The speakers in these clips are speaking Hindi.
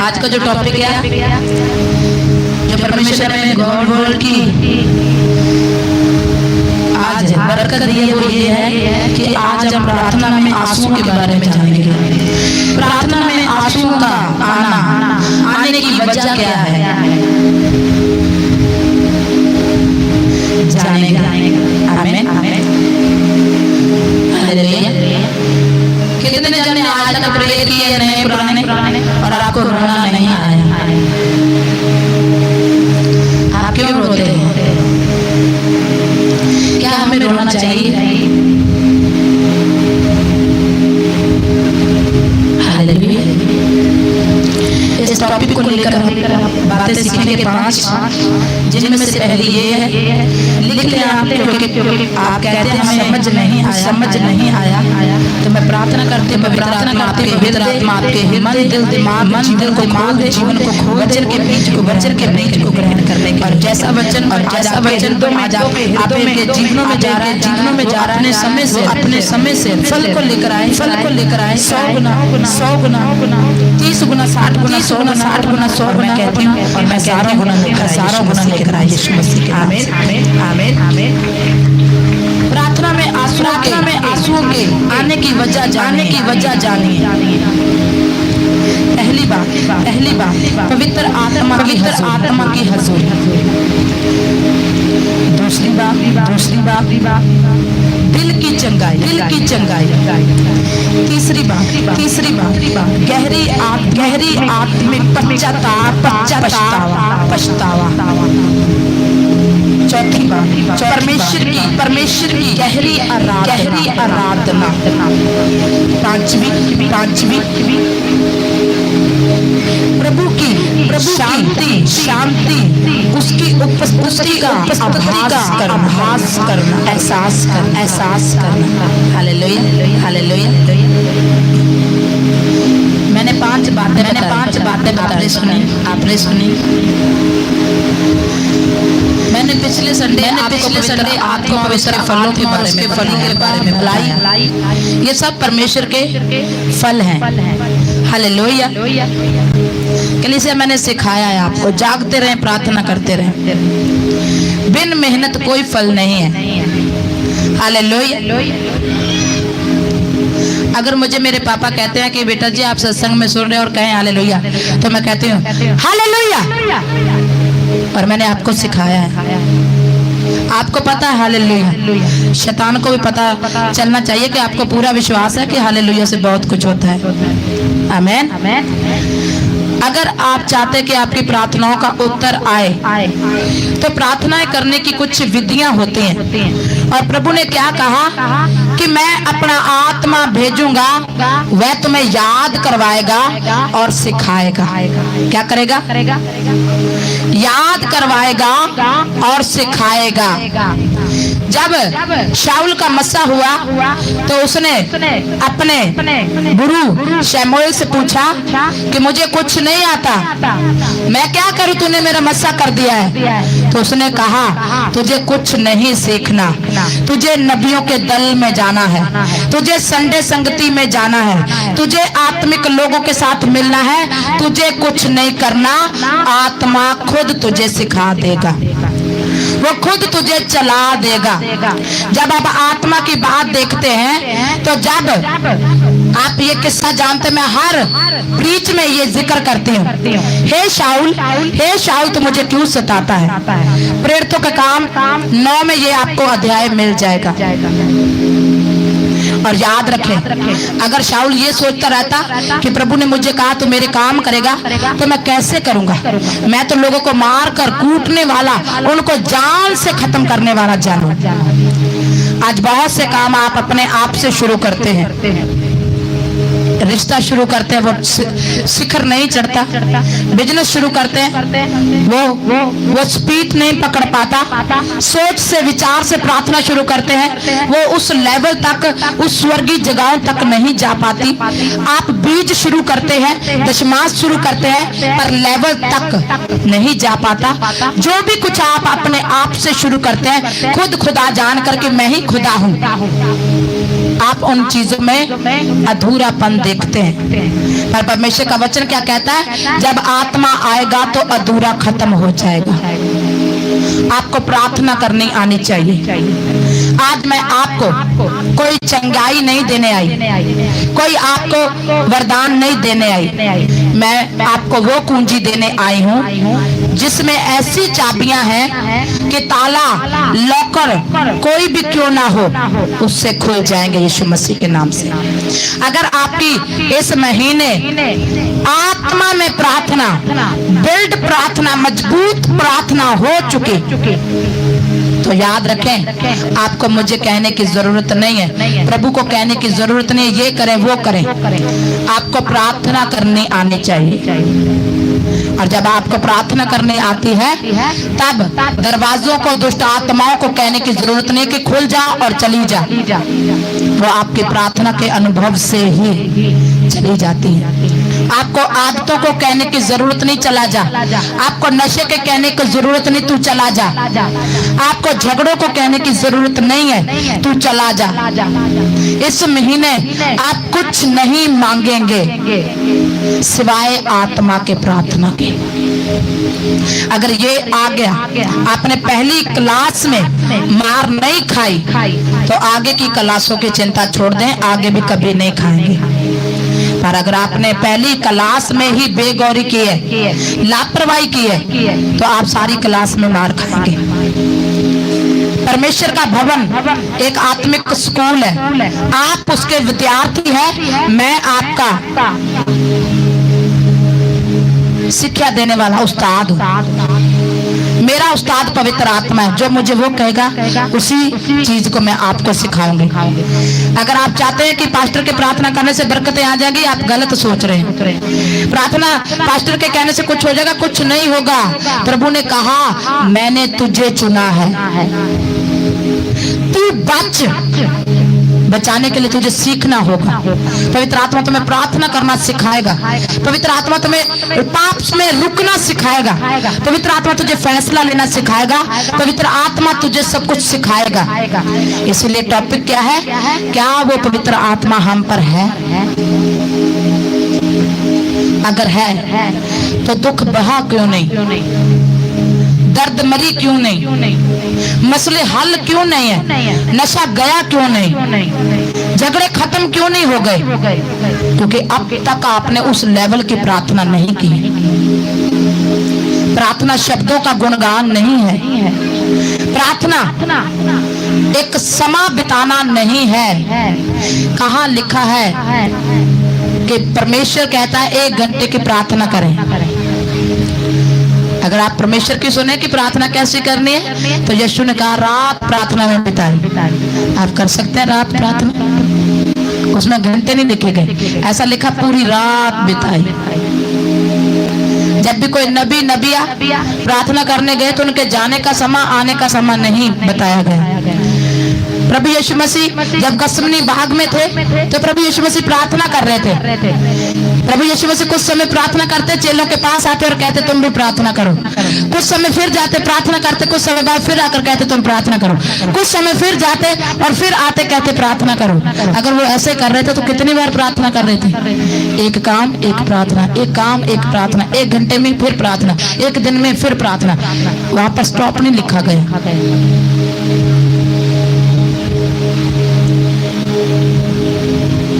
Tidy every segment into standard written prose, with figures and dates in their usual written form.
आज का जो टॉपिक है, जो परमेश्वर ने गॉड वर्ल्ड की आज बरकत दी है, वो ये है कि आज हम प्रार्थना में आंसुओं के बारे में जानेंगे। प्रार्थना में आंसुओं का आने की वजह क्या है, जानेंगे। आमीन। हालेलुया। कितने जने आज तक प्रे किए नए पुराने और आपको रोना नहीं आया? आप क्यों रोते हैं? क्या हमें रोना चाहिए? हालेलुया। इस टॉपिक को लेकर बातें सीखने के 5, जिनमें से पहली ये है, लिख ले आपने, क्योंकि आप कहते हैं समझ नहीं आया, तो मैं प्रार्थना करते पवित्र आत्मा आपके मन दिल दिमाग जीवन को खोल दे, जीवन को खोल, वचन के बीज को ग्रहण करने के, और जैसा वचन आज आपके जीवनों में जा रहा है, अपने समय से फल को लेकर आए 100 गुना 30 गुना 60 गुना 100 गुना कहती हूँ, और मैं 11 गुना लेकर आए यीशु मसीह के। आमीन। प्रार्थना में आंसुओं के आने की वजह जानिए। पहली बात पवित्र आत्मा की हजूरी। दूसरी बात दिल की चंगाई। तीसरी बात गहरी आत्मिक पछतावा। चौथी बात परमेश्वर की गहरी आराधना। पांचवी प्रभु की शांति उसकी उपस्थिति का आभास करना, एहसास करना। हालेलुया। मैंने 5 बातें आपने सुनी। मैंने पिछले संडे आपको पवित्र फलों के बारे में बताई। ये सब परमेश्वर के फल हैं। हालेलुया। कलीसिया मैंने सिखाया है आपको, जागते रहें, प्रार्थना करते रहें। बिन मेहनत कोई फल नहीं है। हालेलुया। अगर मुझे मेरे पापा कहते हैं कि बेटा जी आप सत्संग में सुन रहे हैं और कहें हालेलुया, तो मैं कहती हूँ हालेलुया। और मैंने आपको सिखाया है, आपको पता है हालेलुया। शैतान को भी पता चलना चाहिए कि आपको पूरा विश्वास है कि हालेलुया से बहुत कुछ होता है। आमीन। अगर आप चाहते हैं कि आपकी प्रार्थनाओं का उत्तर आए, तो प्रार्थनाएं करने की कुछ विधियां होती हैं। और प्रभु ने क्या कहा कि मैं अपना आत्मा भेजूंगा, वह तुम्हें याद करवाएगा और सिखाएगा। क्या करेगा? याद करवाएगा और सिखाएगा। जब शाऊल का मस्सा हुआ तो उसने अपने गुरु शमूएल से पूछा कि मुझे कुछ नहीं आता, मैं क्या करूं, तूने मेरा मस्सा कर दिया है। तो उसने कहा तुझे कुछ नहीं सीखना, तुझे नबियों के दल में जाना है, तुझे संडे संगति में जाना है, तुझे आत्मिक लोगों के साथ मिलना है, तुझे कुछ नहीं करना, आत्मा खुद तुझे सिखा देगा, वो खुद तुझे चला देगा। जब आप आत्मा की बात देखते हैं, तो जब आप ये किस्सा जानते, मैं हर प्रीच में ये जिक्र करती हूँ, हे शाऊल तू मुझे क्यों सताता है। प्रेरितों का काम 9 में ये आपको अध्याय मिल जाएगा। और याद रखें, अगर शाऊल ये सोचता रहता कि प्रभु ने मुझे कहा तो मेरे काम करेगा, तो मैं कैसे करूंगा, मैं तो लोगों को मार कर कूटने वाला, उनको जान से खत्म करने वाला जानू। आज बहुत से काम आप अपने आप से शुरू करते हैं, रिश्ता शुरू करते हैं, वो शिखर नहीं चढ़ता। बिजनेस शुरू करते हैं, वो स्पीड नहीं पकड़ पाता। सोच से, विचार से प्रार्थना शुरू करते हैं, वो उस लेवल तक, उस स्वर्गीय जगहों तक नहीं जा पाती। आप बीज शुरू करते हैं, दशमांश शुरू करते हैं, पर लेवल तक नहीं जा पाता। जो भी कुछ आप अपने आप से शुरू करते हैं, खुद खुदा जान करके मैं ही खुदा हूँ, आप उन चीजों में अधूरापन देखते हैं। पर परमेश्वर का वचन क्या कहता है? जब आत्मा आएगा तो अधूरा खत्म हो जाएगा। आपको प्रार्थना करनी आनी चाहिए। आज मैं आपको कोई चंगाई नहीं देने आई, कोई आपको वरदान नहीं देने आई, मैं आपको वो कुंजी देने आई हूँ जिसमें ऐसी चाबियां हैं कि ताला लॉकर कोई भी क्यों ना हो उससे खुल जाएंगे यीशु मसीह के नाम से। अगर आपकी इस महीने आत्मा में प्रार्थना, बिल्ड प्रार्थना, मजबूत प्रार्थना हो चुकी तो याद रखें, आपको मुझे कहने की जरूरत नहीं है, प्रभु को कहने की जरूरत नहीं है ये करें वो करें। आपको प्रार्थना करनी आनी चाहिए। और जब आपको प्रार्थना करने आती है तब दरवाजों को, दुष्ट आत्माओं को कहने की जरूरत नहीं कि खुल जा और चली जा। वो आपकी प्रार्थना के अनुभव से ही चली जाती है। आपको आदतों को कहने की जरूरत नहीं, चला जा। आपको नशे के कहने की जरूरत नहीं, तू चला जा। आपको झगड़ों को कहने की जरूरत नहीं है, तू चला जा। इस महीने आप कुछ नहीं मांगेंगे सिवाय आत्मा के प्रार्थना के। अगर ये आ गया, आपने पहली क्लास में मार नहीं खाई तो आगे की क्लासों की चिंता छोड़ दें, आगे भी कभी नहीं खाएंगे। पर अगर आपने पहली क्लास में ही बेगौरी की है, लापरवाही की है तो आप सारी क्लास में मार खाएंगे। परमेश्वर का भवन एक आत्मिक स्कूल है, आप उसके विद्यार्थी हैं। मैं आपका शिक्षा देने वाला उस्ताद हूँ। मेरा उस्ताद पवित्र आत्मा है, जो मुझे वो कहेगा उसी चीज को मैं आपको सिखाऊंगी। अगर आप चाहते हैं कि पास्टर के प्रार्थना करने से बरकतें आ जाएंगी, आप गलत सोच रहे हैं। प्रार्थना पास्टर के कहने से कुछ हो जाएगा, कुछ नहीं होगा। प्रभु ने कहा मैंने तुझे चुना है, तू बच। बचाने के लिए तुझे सीखना होगा। पवित्र आत्मा तुम्हें प्रार्थना करना सिखाएगा। पवित्र आत्मा तुम्हें पाप में रुकना सिखाएगा। पवित्र आत्मा तुझे फैसला लेना सिखाएगा। पवित्र आत्मा तुझे सब कुछ सिखाएगा। इसलिए टॉपिक क्या है? क्या वो पवित्र आत्मा हम पर है? अगर है तो दुख बहा क्यों नहीं? दर्द मरी क्यों नहीं? मसले हल क्यों नहीं है? नशा गया क्यों नहीं? झगड़े खत्म क्यों नहीं हो गए? क्योंकि अब तक आपने उस लेवल की प्रार्थना नहीं की। प्रार्थना शब्दों का गुणगान नहीं है। प्रार्थना एक समा बिताना नहीं है। कहाँ लिखा है कि परमेश्वर कहता है 1 घंटे की प्रार्थना करें। अगर आप परमेश्वर की सुने कि प्रार्थना कैसे करनी है तो यीशु ने कहा रात प्रार्थना में बिताई। आप कर सकते हैं रात प्रार्थना, उसमें घंटे नहीं लिखे गए, ऐसा लिखा पूरी रात बिताई। जब भी कोई नबी नबिया प्रार्थना करने गए तो उनके जाने का समय, आने का समय नहीं बताया गया। प्रभु यीशु मसीह जब गसमनी बाग में थे तो प्रभु यीशु मसीह प्रार्थना कर रहे थे। प्रभु यीशु मसीह कुछ समय प्रार्थना करते, चेलों के पास आते और कहते तुम भी प्रार्थना करो। कुछ समय फिर जाते प्रार्थना करते, कुछ समय बाद फिर आकर कहते तुम प्रार्थना करो। कुछ समय फिर जाते और फिर आते कहते प्रार्थना करो। अगर वो ऐसे कर रहे थे तो कितनी बार प्रार्थना कर रहे थे? एक काम एक प्रार्थना, एक काम एक प्रार्थना, 1 घंटे में फिर प्रार्थना, 1 दिन में फिर प्रार्थना। वहां पर स्टॉप नहीं लिखा गया।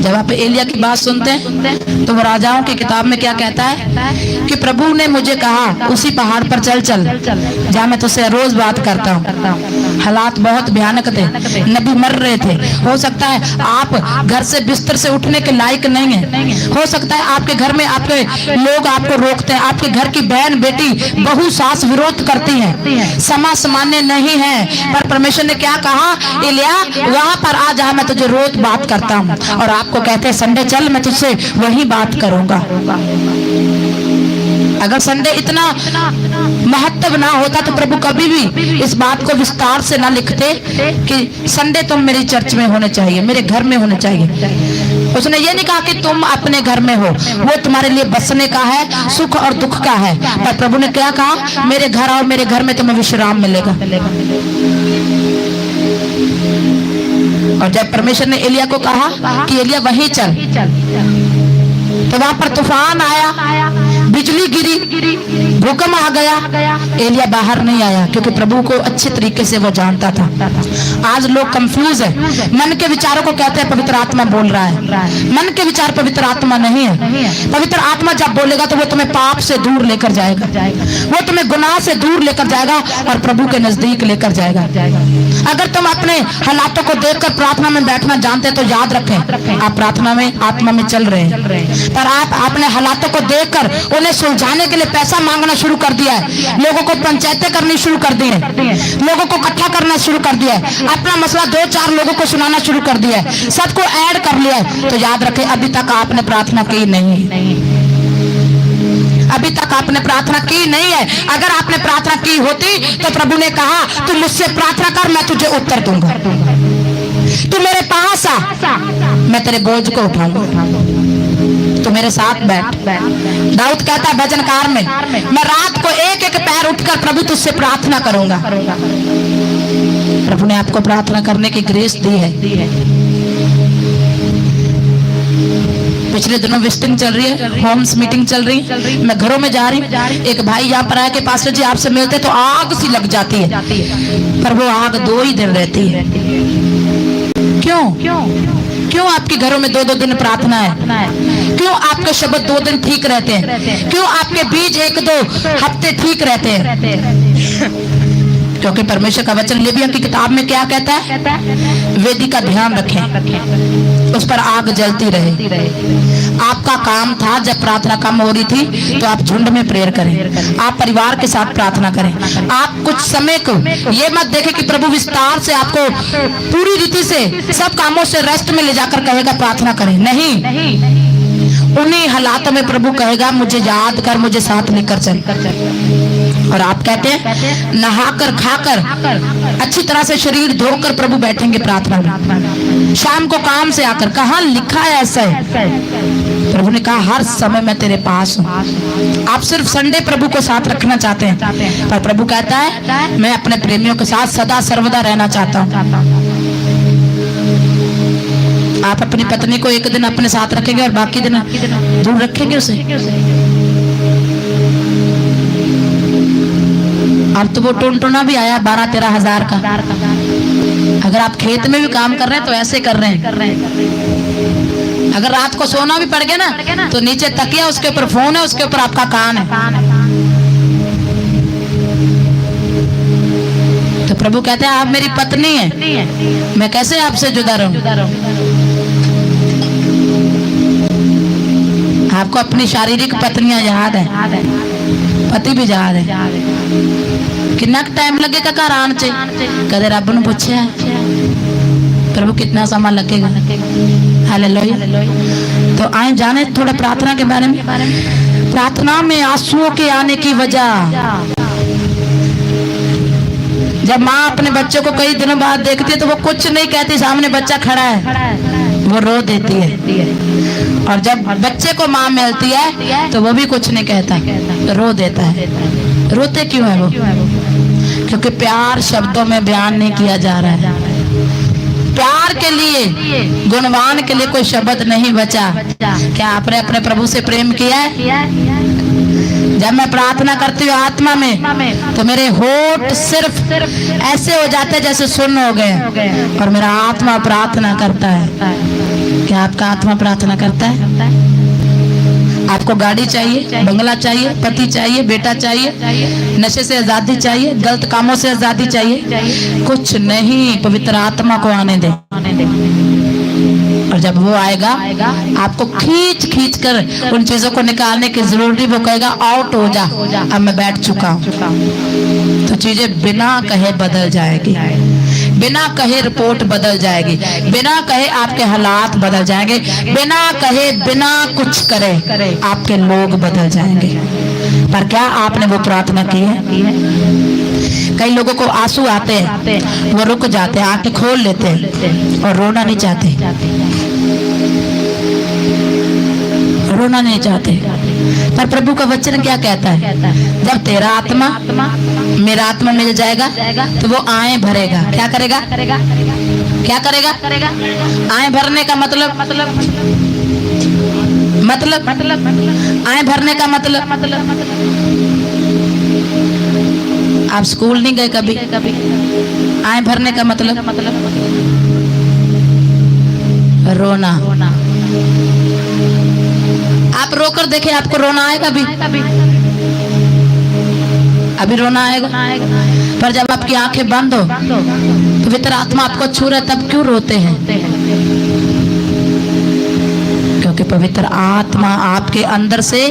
जब आप एलिया की बात सुनते हैं तो वो राजाओं की किताब में क्या कहता है कि प्रभु ने मुझे कहा उसी पहाड़ पर चल जहाँ मैं तुझसे रोज बात करता हूँ। हालात बहुत भयानक थे, नबी मर रहे थे। हो सकता है आप घर से बिस्तर से उठने के लायक नहीं है। हो सकता है आपके घर में आपके लोग आपको रोकते हैं, आपके घर की बहन बेटी बहू सास विरोध करती है, समा सामान्य नहीं है। पर परमेश्वर ने क्या कहा? एलिया वहां पर आ जहाँ मैं तुझे रोज बात करता हूँ। और आपको कहते हैं संडे चल, मैं तुझसे वही बात करूंगा। अगर संडे इतना महत्व ना होता तो प्रभु कभी भी इस बात को विस्तार से ना लिखते कि संडे तुम मेरी चर्च में होने चाहिए, मेरे घर में होने चाहिए। उसने ये नहीं कहा कि तुम अपने घर में हो, वो तुम्हारे लिए बसने का है, सुख और दुख का है। पर प्रभु ने क्या कहा? मेरे घर आओ, मेरे घर में तुम्हें विश्राम मिलेगा। और जब परमेश्वर ने एलिया को कहा कि एलिया वहीं चल, तो वहां पर तूफान आया, बिजली गिरी, भूकंप आ गया, एलिया बाहर नहीं आया क्योंकि प्रभु को अच्छे तरीके से वो जानता था। आज लोग कंफ्यूज है, मन के विचारों को कहते हैं पवित्र आत्मा बोल रहा है। मन के विचार पवित्र आत्मा नहीं है। पवित्र आत्मा जब बोलेगा तो वो तुम्हें पाप से दूर लेकर जाएगा, वो तुम्हें गुनाह से दूर लेकर जाएगा और प्रभु के नजदीक लेकर जाएगा। अगर तुम अपने हालातों को देखकर प्रार्थना में बैठना जानते हैं तो याद रखें आप प्रार्थना में आत्मा में चल रहे हैं, पर आप अपने हालातों को देखकर उन्हें सुलझाने के लिए पैसा मांगना शुरू कर दिया है, लोगों को पंचायतें करनी शुरू कर दी है, लोगों को इकट्ठा करना शुरू कर दिया है, अपना मसला 2-4 लोगों को सुनाना शुरू कर दिया है, सबको ऐड कर लिया है। तो याद रखें अभी तक आपने प्रार्थना की नहीं, अभी तक आपने प्रार्थना की नहीं है। अगर आपने प्रार्थना की होती तो प्रभु ने कहा तू मुझसे प्रार्थना कर, मैं तुझे उत्तर दूंगा, तू मेरे पास आ, मैं तेरे बोझ को उठाऊंगा, तू मेरे साथ बैठ। दाऊद कहता है भजनकार में, मैं रात को एक एक पैर उठकर प्रभु तुझसे प्रार्थना करूंगा। प्रभु ने आपको प्रार्थना करने की ग्रेस दी है। पिछले दिनों विजिटिंग चल रही है, होम्स मीटिंग चल रही है, मैं घरों में जा रही हूँ, एक भाई यहाँ पर आया कि पास्टर जी आपसे मिलते तो आग सी लग जाती है, पर वो आग 2 ही दिन रहती है। क्यों आपके घरों में 2-2 दिन प्रार्थना है? क्यों आपके शब्द 2 दिन ठीक रहते हैं? क्यों आपके बीज 1-2 हफ्ते ठीक रहते हैं? क्योंकि परमेश्वर का वचन लेविया की किताब में क्या कहता है? वेदी का ध्यान रखें, उस पर आग जलती रहे। आपका काम था जब प्रार्थना कम हो रही थी तो आप झुंड में प्रेयर करें, आप परिवार के साथ प्रार्थना करें। आप कुछ समय को ये मत देखें कि प्रभु विस्तार से आपको पूरी रीति से सब कामों से रेस्ट में ले जाकर कहेगा प्रार्थना करें, नहीं। उन्हीं हालातों में प्रभु कहेगा मुझे याद कर, मुझे साथ लेकर चल। और आप कहते हैं नहाकर खाकर अच्छी तरह से शरीर धोकर प्रभु बैठेंगे प्रार्थना में, शाम को काम से आकर। कहाँ लिखा है ऐसा है? प्रभु ने कहा हर समय मैं तेरे पास हूँ। आप सिर्फ संडे प्रभु को साथ रखना चाहते हैं, पर प्रभु कहता है मैं अपने प्रेमियों के साथ सदा सर्वदा रहना चाहता हूँ। आप अपनी पत्नी को एक दिन अपने साथ रखेंगे और बाकी दिन दूर रखेंगे उसे, और तो वो टुनटुना भी आया 12-13 हजार का। अगर आप खेत में भी काम कर रहे हैं तो ऐसे कर रहे हैं। अगर रात को सोना भी पड़ गया ना तो नीचे तकिया, उसके ऊपर फोन है, उसके ऊपर आपका कान है। तो प्रभु कहते हैं आप मेरी पत्नी है, मैं कैसे आपसे जुदा रहूं? आपको अपनी शारीरिक पत्नियां याद है, पति भी याद है। कितना टाइम लगेगा घर आने च? कदे रब नूं पुछया प्रभु कितना समय लगेगा? हालेलुया। तो आए जाने थोड़ा प्रार्थना के बारे में। प्रार्थना में आंसुओं के आने की वजह, जब माँ अपने बच्चों को कई दिनों बाद देखती है तो वो कुछ नहीं कहती, सामने बच्चा खड़ा है वो रो देती है, और जब बच्चे को माँ मिलती है तो वो भी कुछ नहीं कहता, रो देता है। रोते क्यों है वो? क्योंकि प्यार शब्दों में बयान नहीं किया जा रहा है। प्यार के लिए, गुणवान के लिए कोई शब्द नहीं बचा। क्या आपने अपने प्रभु से प्रेम किया है? जब मैं प्रार्थना करती हूँ आत्मा में तो मेरे होठ सिर्फ ऐसे हो जाते हैं जैसे सुन्न हो गए, और मेरा आत्मा प्रार्थना करता है। क्या आपका आत्मा प्रार्थना करता है? आपको गाड़ी चाहिए, बंगला चाहिए, पति चाहिए, बेटा चाहिए, नशे से आजादी चाहिए, गलत कामों से आजादी चाहिए? कुछ नहीं, पवित्र आत्मा को आने दे। और जब वो आएगा आपको खींच खींच कर उन चीजों को निकालने की जरूरत, वो कहेगा आउट हो जा, अब मैं बैठ चुका हूँ। तो चीजें बिना कहे बदल जाएगी, बिना कहे रिपोर्ट बदल जाएगी, बिना कहे आपके हालात बदल जाएंगे, बिना कहे, बिना कुछ करे आपके लोग बदल जाएंगे। पर क्या आपने वो प्रार्थना की है? कई लोगों को आंसू आते हैं, वो रुक जाते हैं, आंखें खोल लेते हैं और रोना नहीं चाहते, रोना नहीं चाहते। पर प्रभु का वचन क्या कहता है? जब तेरा आत्मा मेरा आत्मा मिल जाएगा तो वो आए भरेगा। क्या करेगा? क्या करेगा? आए भरने का मतलब मतलब आए भरने का मतलब आप स्कूल नहीं गए कभी? आए भरने का मतलब रोना। आप रोकर देखे, आपको रोना आएगा अभी रोना आएगा। पर जब आपकी आंखें बंद हो, पवित्र आत्मा आपको छू रहा है, तब क्यों रोते हैं? क्योंकि पवित्र आत्मा आपके अंदर से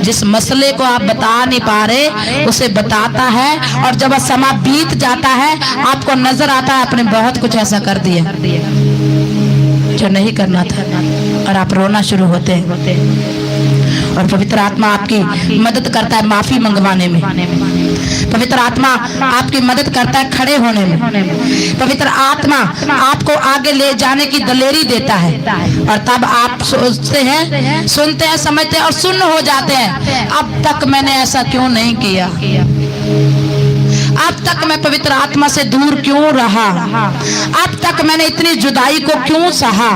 जिस मसले को आप बता नहीं पा रहे उसे बताता है, और जब समय बीत जाता है आपको नजर आता है आपने बहुत कुछ ऐसा कर दिया जो नहीं करना था, और आप रोना शुरू होते हैं। और पवित्र आत्मा आपकी मदद करता है माफी मंगवाने में। पवित्र आत्मा आपकी मदद करता है खड़े होने में। पवित्र आत्मा आपको आगे ले जाने की दलेरी देता है, और तब आप सोचते हैं, सुनते हैं, समझते हैं और सुन्न हो जाते हैं, अब तक मैंने ऐसा क्यों नहीं किया, अब तक मैं पवित्र आत्मा से दूर क्यों रहा, अब तक मैंने इतनी जुदाई को क्यों सहा,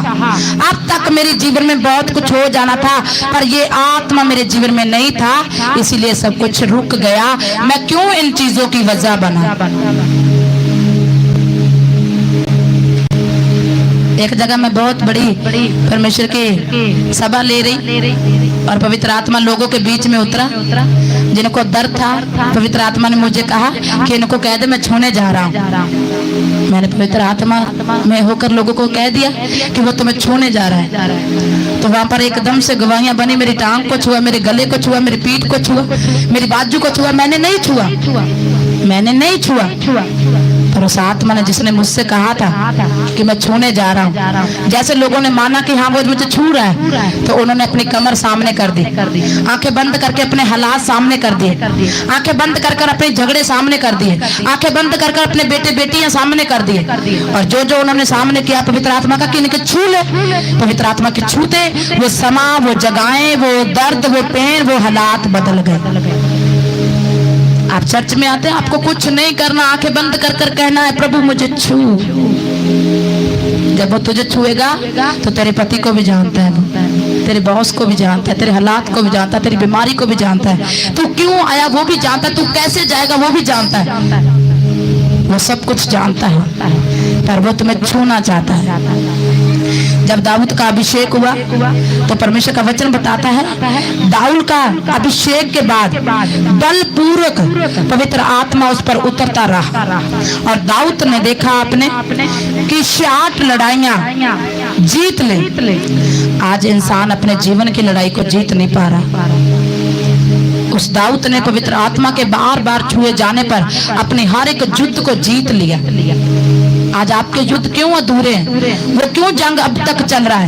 अब तक मेरे जीवन में बहुत कुछ हो जाना था पर ये आत्मा मेरे जीवन में नहीं था, इसीलिए सब कुछ रुक गया, मैं क्यों इन चीजों की वजह बना। एक जगह में बहुत बड़ी परमेश्वर की सभा ले रही, और पवित्र आत्मा लोगों के बीच में उतरा जिनको दर्द था। पवित्र आत्मा ने मुझे कहा कि इनको कह दे मैं छूने जा रहा हूँ। मैंने पवित्र आत्मा में होकर लोगों को कह दिया कि वो तुम्हें छूने जा रहा है। तो वहां पर एकदम से गवाहियां बनी, मेरी टांग को छुआ, मेरे गले को छुआ, मेरी पीठ को छुआ, मेरी बाजू को छुआ, मैंने नहीं छुआ, मैंने नहीं छुआ। पर उस आत्मा ने जिसने मुझसे कहा था कि मैं छूने जा रहा हूँ, जैसे लोगों ने माना कि हाँ वो मुझे छू रहा है, तो उन्होंने अपनी कमर सामने कर दी, आंखें बंद करके अपने हालात सामने कर दिए, आंखें बंद कर अपने झगड़े सामने कर दिए, आंखें बंद कर अपने बेटे बेटियां सामने कर दिए, और जो जो उन्होंने सामने किया पवित्र आत्मा का कि इनके छू ले, पवित्र आत्मा के छूते वो समा, वो जगहें, वो दर्द, वो पेन, वो हालात बदल गए। आप चर्च में आते हैं, आपको कुछ नहीं करना, आंखें बंद कर कर कहना है प्रभु मुझे छू। जब वो तुझे छुएगा तो तेरे पति को भी जानता है, वो तेरे बॉस को भी जानता है, तेरे हालात को भी जानता है, तेरी बीमारी को भी जानता है, तू क्यों आया वो भी जानता है, तू कैसे जाएगा वो भी जानता है, वो सब कुछ जानता है, पर वो तुम्हें छूना चाहता है। जब दाऊद का अभिषेक हुआ तो परमेश्वर का वचन बताता है दाऊद का अभिषेक के बाद बलपूर्वक पवित्र आत्मा उस पर उतरता रहा, और दाऊद ने देखा आपने कि 60 लड़ाइयां जीत ले। आज इंसान अपने जीवन की लड़ाई को जीत नहीं पा रहा। उस दाऊद ने पवित्र आत्मा के बार बार छुए जाने पर अपने हर एक युद्ध को जीत लिया। आज आपके युद्ध क्यों अधूरे हैं, वो क्यों जंग अब तक चल रहा है?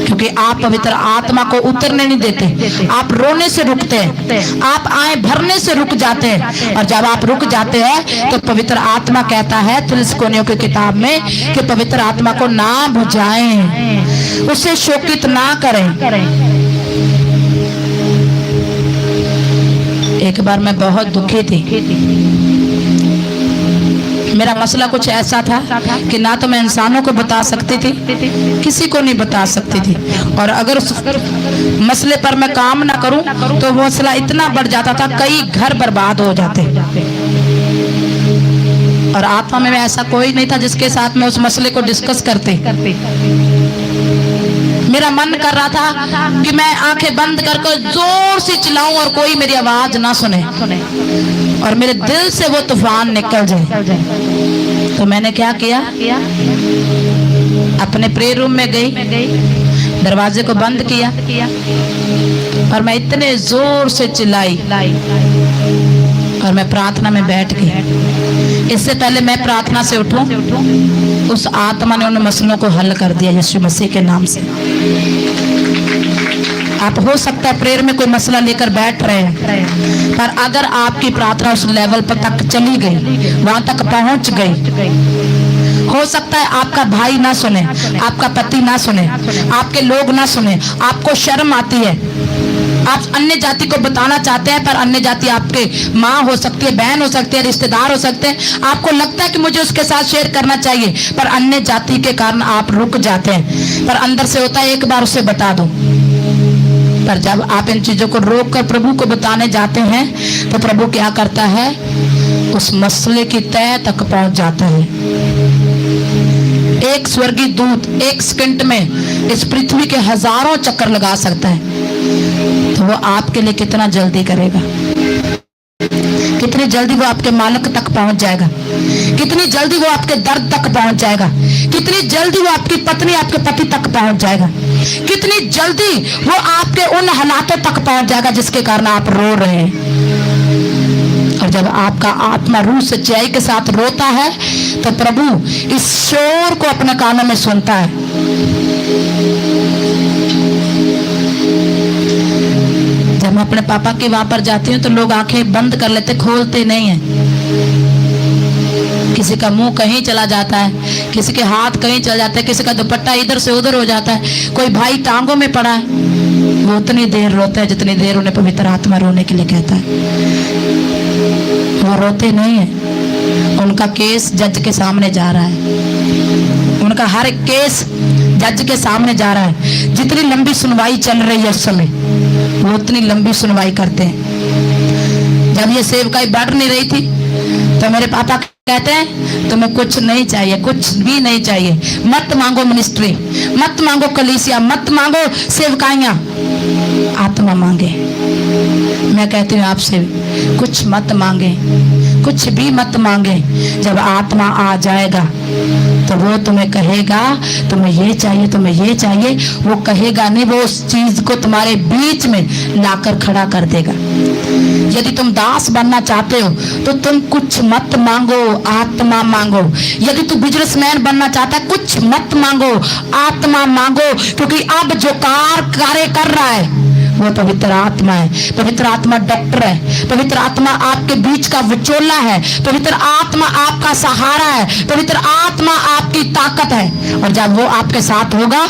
क्योंकि आप पवित्र आत्मा को उतरने नहीं देते, आप रोने से रुकते हैं, आप आए भरने से रुक जाते हैं, और जब आप रुक जाते हैं तो पवित्र आत्मा कहता है तिरस्कोनियों की किताब में कि पवित्र आत्मा को ना बुझाएं, उसे शोकित ना करें। एक बार मैं बहुत दुखी थी, मेरा मसला कुछ ऐसा था कि ना तो मैं इंसानों को बता सकती थी, किसी को नहीं बता सकती थी, और अगर उस मसले पर मैं काम ना करूं तो वो मसला इतना बढ़ जाता था, कई घर बर्बाद हो जाते। और आत्मा में ऐसा कोई नहीं था जिसके साथ मैं उस मसले को डिस्कस करते। मेरा मन कर रहा था कि मैं आंखें बंद करके जोर से चिल्लाऊं और कोई मेरी आवाज ना सुने, और मेरे दिल से वो तूफान निकल जाए। तो मैंने क्या किया, अपने प्रेयर रूम में गई, दरवाजे को बंद किया, और मैं इतने जोर से चिल्लाई, और मैं प्रार्थना में बैठ गई। इससे पहले मैं प्रार्थना से उठूं, उस आत्मा ने उन मसलों को हल कर दिया यीशु मसीह के नाम से। आप हो सकता है प्रेयर में कोई मसला लेकर बैठ रहे हैं, पर अगर आपकी प्रार्थना उस लेवल पर तक चली गई, वहां तक पहुंच गई, हो सकता है आपका भाई ना सुने, आपका पति ना सुने, आपके लोग ना सुने, आपको शर्म आती है, आप अन्य जाति को बताना चाहते हैं, पर अन्य जाति आपके माँ हो सकती है, बहन हो सकती है, रिश्तेदार हो सकते हैं, आपको लगता है कि मुझे उसके साथ शेयर करना चाहिए, पर अन्य जाति के कारण आप रुक जाते हैं। पर अंदर से होता है एक बार उसे बता दो, पर जब आप इन चीजों को रोक कर प्रभु को बताने जाते हैं तो प्रभु क्या करता है, उस मसले की तह तक पहुंच जाता है। एक स्वर्गीय दूत एक सेकंड में इस पृथ्वी के हजारों चक्कर लगा सकता है, तो वो आपके लिए कितना जल्दी करेगा, कितनी जल्दी वो आपके मालिक तक पहुंच जाएगा, कितनी जल्दी वो आपके दर्द तक पहुंच जाएगा, कितनी जल्दी वो आपकी पत्नी आपके पति तक पहुंच जाएगा, कितनी जल्दी वो आपके उन हालातों तक पहुंच जाएगा जिसके कारण आप रो रहे हैं। और जब आपका आत्मा रूह सच्चाई के साथ रोता है तो प्रभु इस शोर को अपने कानों में सुनता है। जब मैं अपने पापा के वहां पर जाती हूँ तो लोग आंखें बंद कर लेते, खोलते नहीं है। किसी का मुंह कहीं चला जाता है, किसी के हाथ कहीं चला जाता है, किसी का दुपट्टा इधर से उधर हो जाता है, कोई भाई टांगों में पड़ा है, वो उतनी देर रोता है जितनी देर उन्हें पवित्र आत्मा रोने के लिए कहता है। वो रोते नहीं है, उनका केस जज के सामने जा रहा है, उनका हर एक केस जज के सामने जा रहा है। जितनी लंबी सुनवाई चल रही है उस समय वो उतनी लंबी सुनवाई करते हैं। जब ये सेवकाई बढ़ नहीं रही थी तो मेरे पापा कहते हैं तुम्हें कुछ नहीं चाहिए, कुछ भी नहीं चाहिए, मत मांगो मिनिस्ट्री, मत मांगो कलीसिया, मत मांगो सेवकाइयां, आत्मा मांगे। मैं कहती हूँ आपसे कुछ मत मांगे, कुछ भी मत मांगे। जब आत्मा आ जाएगा तो वो तुम्हें कहेगा तुम्हें ये चाहिए, तुम्हें ये चाहिए। वो कहेगा नहीं, वो उस चीज को तुम्हारे बीच में लाकर खड़ा कर देगा। यदि तुम दास बनना चाहते हो तो तुम कुछ मत मांगो, आत्मा मांगो। यदि तू बिजनेसमैन बनना चाहता है कुछ मत मांगो, आत्मा मांगो। क्योंकि अब जो कार्य कर रहा है वो पवित्र आत्मा है। पवित्र आत्मा डॉक्टर है, पवित्र आत्मा आपके बीच का विचोला है, पवित्र आत्मा आपका सहारा है, पवित्र आत्मा आपकी ताकत है। और जब वो आपके साथ होगा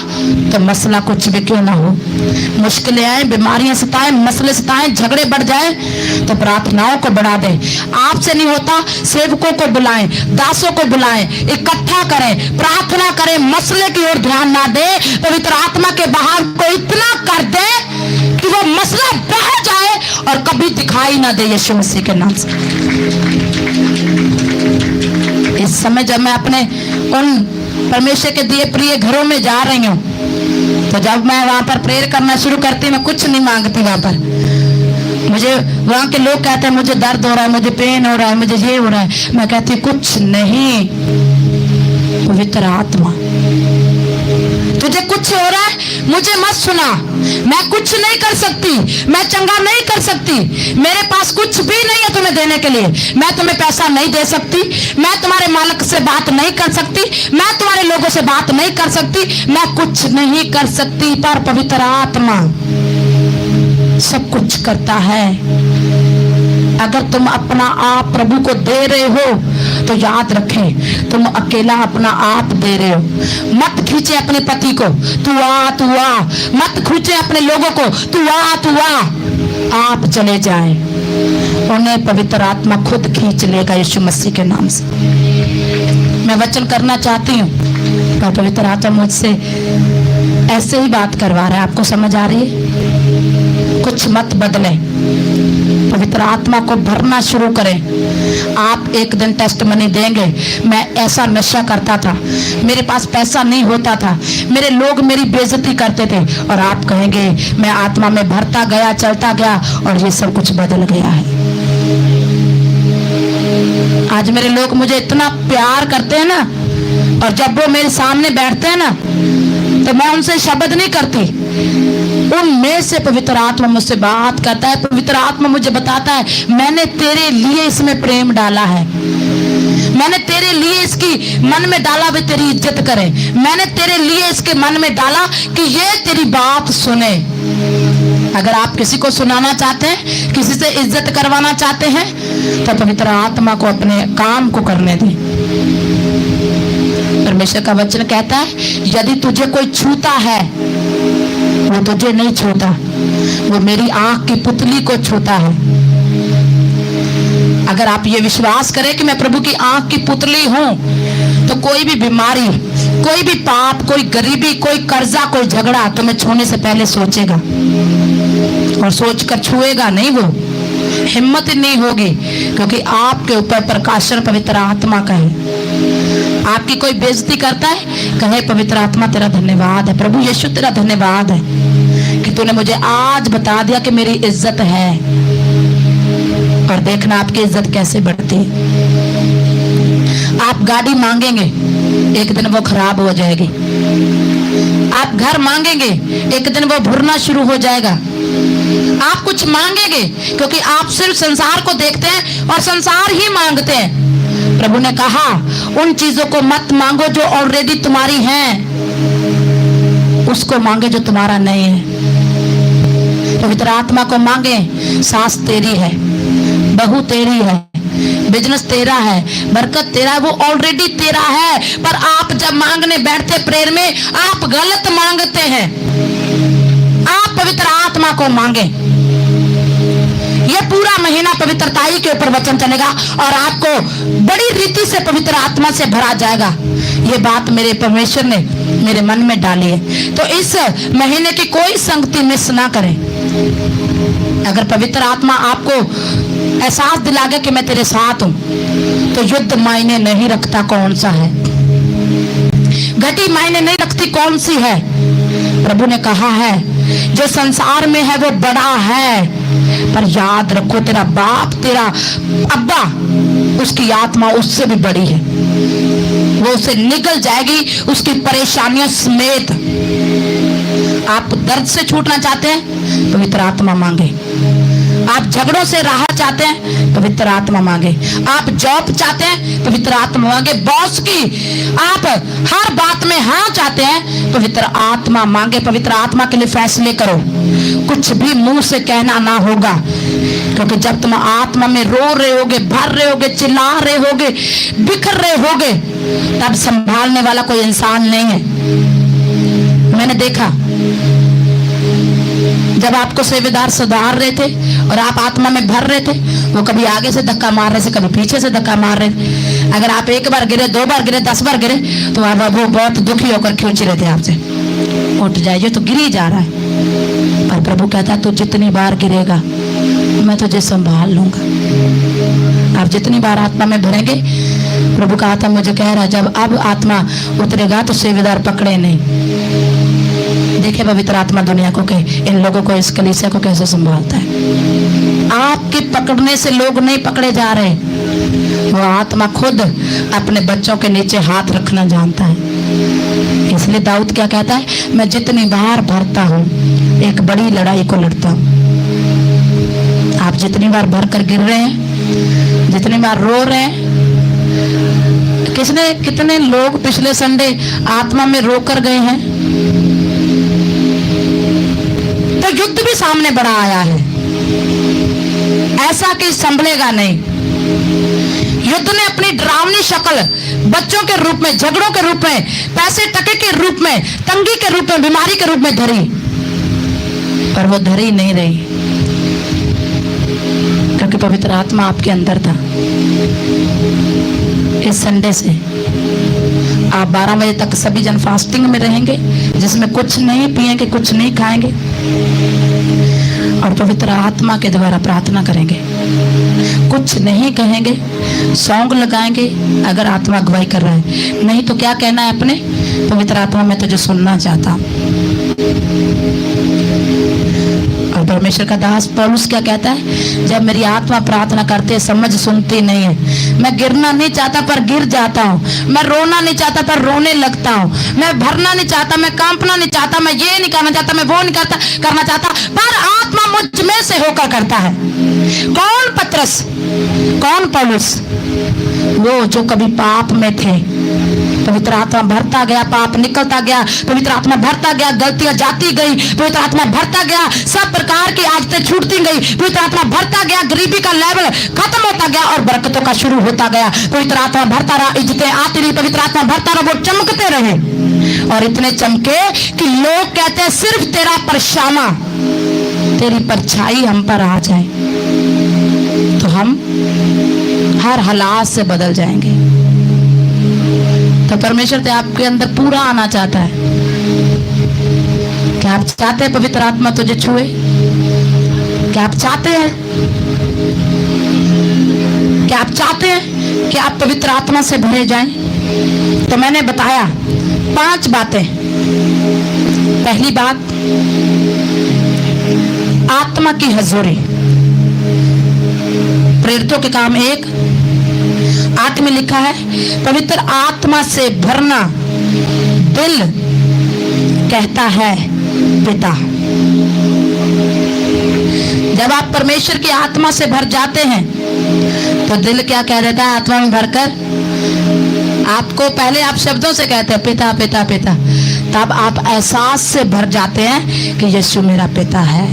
तो मसला कुछ भी क्यों ना हो, मुश्किलें आए, बीमारियां सताएं, मसले सताएं, झगड़े बढ़ जाए तो प्रार्थनाओं को बढ़ा दे। आपसे नहीं होता, सेवकों को बुलाएं, दासों को बुलाएं, इकट्ठा करें, प्रार्थना करें, मसले की ओर ध्यान ना दे, पवित्र आत्मा के बाहर को इतना कर दे कि वो मसला बह जाए और कभी दिखाई ना दे, यीशु मसीह के नाम से। इस समय जब मैं अपने उन परमेश्वर के दिए प्रिय घरों में जा रही हूँ तो जब मैं वहां पर प्रेयर करना शुरू करती, मैं कुछ नहीं मांगती। वहां पर मुझे वहां के लोग कहते हैं मुझे दर्द हो रहा है, मुझे पेन हो रहा है, मुझे ये हो रहा है। मैं कहती कुछ नहीं, पवित्र आत्मा तुझे कुछ हो रहा है मुझे मत सुना, मैं कुछ नहीं कर सकती, मैं चंगा नहीं कर सकती, मेरे पास कुछ भी नहीं है तुम्हें देने के लिए। मैं तुम्हें पैसा नहीं दे सकती, मैं तुम्हारे मालिक से बात नहीं कर सकती, मैं तुम्हारे लोगों से बात नहीं कर सकती, मैं कुछ नहीं कर सकती। पर पवित्र आत्मा सब कुछ करता है। अगर तुम अपना आप प्रभु को दे रहे हो तो याद रखें तुम अकेला अपना आप दे रहे हो। मत खींचे अपने पति को, तू आ, मत खींचे अपने लोगों को, तू आ, आप चले जाएं, उन्हें पवित्र आत्मा खुद खींच लेगा यीशु मसीह के नाम से। मैं वचन करना चाहती हूँ पर पवित्र आत्मा मुझसे ऐसे ही बात करवा रहा है। आपको समझ आ रही है? कुछ मत बदले, पवित्र आत्मा को भरना शुरू करें। आप एक दिन टेस्टमनी देंगे, मैं ऐसा नशा करता था, मेरे पास पैसा नहीं होता था, मेरे लोग मेरी बेइज्जती करते थे, और आप कहेंगे मैं आत्मा में भरता गया, चलता गया और ये सब कुछ बदल गया है। आज मेरे लोग मुझे इतना प्यार करते हैं ना, और जब वो मेरे सामने बैठते हैं ना तो मैं उनसे शब्द नहीं करती, उनमें से पवित्र आत्मा मुझसे बात करता है। पवित्र आत्मा मुझे बताता है मैंने तेरे लिए इसमें प्रेम डाला है, मैंने तेरे लिए इसकी मन में डाला वे तेरी इज्जत करे, मैंने तेरे लिए इसके मन में डाला कि ये तेरी बात सुने। अगर आप किसी को सुनाना चाहते हैं, किसी से इज्जत करवाना चाहते हैं तो पवित्र आत्मा को अपने काम को करने दें। परमेश्वर का वचन कहता है यदि तुझे कोई छूता है वो तुझे नहीं छूता, वो मेरी आंख की पुतली को छूता है। अगर आप ये विश्वास करें कि मैं प्रभु की आंख की पुतली हूं तो कोई भी बीमारी, कोई भी पाप, कोई गरीबी, कोई कर्जा, कोई झगड़ा तुम्हें छूने से पहले सोचेगा। और सोचकर छुएगा नहीं, वो हिम्मत नहीं होगी, क्योंकि आपके ऊपर प्रकाशन पवित्र आत्मा का है। आपकी कोई बेइज्जती करता है, कहे पवित्र आत्मा तेरा धन्यवाद है, प्रभु यीशु तेरा धन्यवाद है कि तूने मुझे आज बता दिया कि मेरी इज्जत है। और देखना आपकी इज्जत कैसे बढ़ती है। आप गाड़ी मांगेंगे, एक दिन वो खराब हो जाएगी। आप घर मांगेंगे, एक दिन वो भुरना शुरू हो जाएगा। आप कुछ मांगेंगे, क्योंकि आप सिर्फ संसार को देखते हैं और संसार ही मांगते हैं। प्रभु ने कहा उन चीजों को मत मांगो जो ऑलरेडी तुम्हारी हैं, उसको मांगे जो तुम्हारा नहीं है। पवित्र आत्मा को मांगे, सास तेरी है, बहू तेरी है, बिजनेस तेरा है, बरकत तेरा है, वो ऑलरेडी तेरा है। पर आप जब मांगने बैठते प्रेयर में, आप गलत मांगते हैं। आप पवित्र आत्मा को मांगे। ये पूरा महीना पवित्रताई के ऊपर वचन चलेगा और आपको बड़ी रीति से पवित्र आत्मा से भरा जाएगा। ये बात मेरे परमेश्वर ने मेरे मन में डाली है। तो इस महीने की कोई संगति मिस ना करें। अगर पवित्र आत्मा आपको एहसास दिला गया कि मैं तेरे साथ हूं, तो युद्ध मायने नहीं रखता कौन सा है, घटी मायने नहीं रखती कौन सी है। प्रभु ने कहा है जो संसार में है वो बड़ा है, पर याद रखो तेरा बाप, तेरा अब्बा, उसकी आत्मा उससे भी बड़ी है। वो उसे निकल जाएगी उसकी परेशानियों समेत। आप दर्द से छूटना चाहते हैं, पवित्र आत्मा मांगे। आप झगड़ों से राहत चाहते हैं, पवित्र आत्मा मांगे। आप जॉब चाहते हैं, पवित्र आत्मा मांगे। बॉस की आप हर बात में हाँ चाहते हैं, पवित्र आत्मा मांगे। पवित्र आत्मा के लिए फैसले करो, कुछ भी मुंह से कहना ना होगा, क्योंकि जब तुम आत्मा में रो रहे होगे, भर रहे होगे, चिल्ला रहे होगे, बिखर रहे होगे, तब संभालने वाला कोई इंसान नहीं है। मैंने देखा जब आपको सेवेदार सुधार रहे थे और आप आत्मा में भर रहे थे, वो कभी आगे से धक्का मार रहे थे, कभी पीछे से धक्का मार रहे थे। अगर आप एक बार गिरे, 2 बार गिरे, 10 बार गिरे, तो आप वो बहुत दुखी होकर खींच रहे थे आपसे, उठ जाइए, तो गिर ही जा रहा है। पर प्रभु कहता है तू जितनी बार गिरेगा मैं तुझे संभाल लूंगा। आप जितनी बार आत्मा में भरेंगे, प्रभु का आत्मा मुझे कह रहा है जब अब आत्मा उतरेगा तो सेवेदार पकड़े नहीं। देखे पवित्र आत्मा दुनिया को, इन लोगों को, इस कलीसिया को कैसे संभालता है। आपके पकड़ने से लोग नहीं पकड़े जा रहे, वो आत्मा खुद अपने बच्चों के नीचे हाथ रखना जानता है। इसलिए दाऊद क्या कहता है, मैं जितनी बार भरता हूँ एक बड़ी लड़ाई को लड़ता हूँ। आप जितनी बार भर कर गिर रहे हैं, जितनी बार रो रहे हैं, कितने लोग पिछले संडे आत्मा में रोकर गए हैं, तो युद्ध भी सामने बड़ा आया है। ऐसा कि संभलेगा नहीं। युद्ध ने अपनी डरावनी शक्ल बच्चों के रूप में, झगड़ों के रूप में, पैसे टके के रूप में, तंगी के रूप में, बीमारी के रूप में धरी, पर वो धरी नहीं रही, क्योंकि पवित्र आत्मा आपके अंदर था। इस संडे से आप 12 बजे तक सभी जन फास्टिंग में रहेंगे, जिसमें कुछ नहीं पिएंगे, कुछ नहीं खाएंगे, और पवित्र आत्मा के द्वारा प्रार्थना करेंगे। कुछ नहीं कहेंगे, सॉन्ग लगाएंगे अगर आत्मा अगुवाई कर रहा है, नहीं तो क्या कहना है अपने, पवित्र आत्मा मैं तुझे सुनना चाहता हूं। और परमेश्वर का दास पौलुस क्या कहता है, जब मेरी आत्मा प्रार्थना करती है समझ सुनती नहीं है। मैं गिरना नहीं चाहता पर गिर जाता हूँ, मैं रोना नहीं चाहता पर रोने लगता हूँ, मैं भरना नहीं चाहता, मैं कांपना नहीं चाहता, मैं ये नहीं करना चाहता, मैं वो नहीं करना चाहता, पर आत्मा मुझ में से होकर करता है। कौन पत्रस, कौन पौलुस? वो जो कभी पाप में थे, पवित्र आत्मा भरता गया, पाप निकलता गया, पवित्र आत्मा भरता गया, गलतियां जाती गई, पवित्र आत्मा भरता गया, सब प्रकार की आदतें छूटती गई, पवित्र आत्मा भरता गया, गरीबी का लेवल खत्म होता गया और बरकतों का शुरू होता गया। पवित्र आत्मा भरता रहा, इज्जतें आती रही, पवित्र आत्मा भरता रहा, वो चमकते रहे, और इतने चमके कि लोग कहते हैं सिर्फ तेरा परछामा, तेरी परछाई हम पर आ जाए तो हम हर हालात से बदल जाएंगे। तो परमेश्वर तो आपके अंदर पूरा आना चाहता है। क्या आप चाहते हैं पवित्र आत्मा तुझे छुए? क्या आप चाहते हैं, क्या आप चाहते हैं कि आप पवित्र आत्मा से भरे जाएं? तो मैंने बताया 5 बातें। पहली बात, आत्मा की हजूरी। प्रेरितों के काम 1:8 में लिखा है, पवित्र आत्मा से भरना, दिल कहता है पिता। जब आप परमेश्वर की आत्मा से भर जाते हैं तो दिल क्या कह देता है? आत्मा में भरकर आपको, पहले आप शब्दों से कहते हैं पिता पिता पिता, तब आप एहसास से भर जाते हैं कि यीशु मेरा पिता है।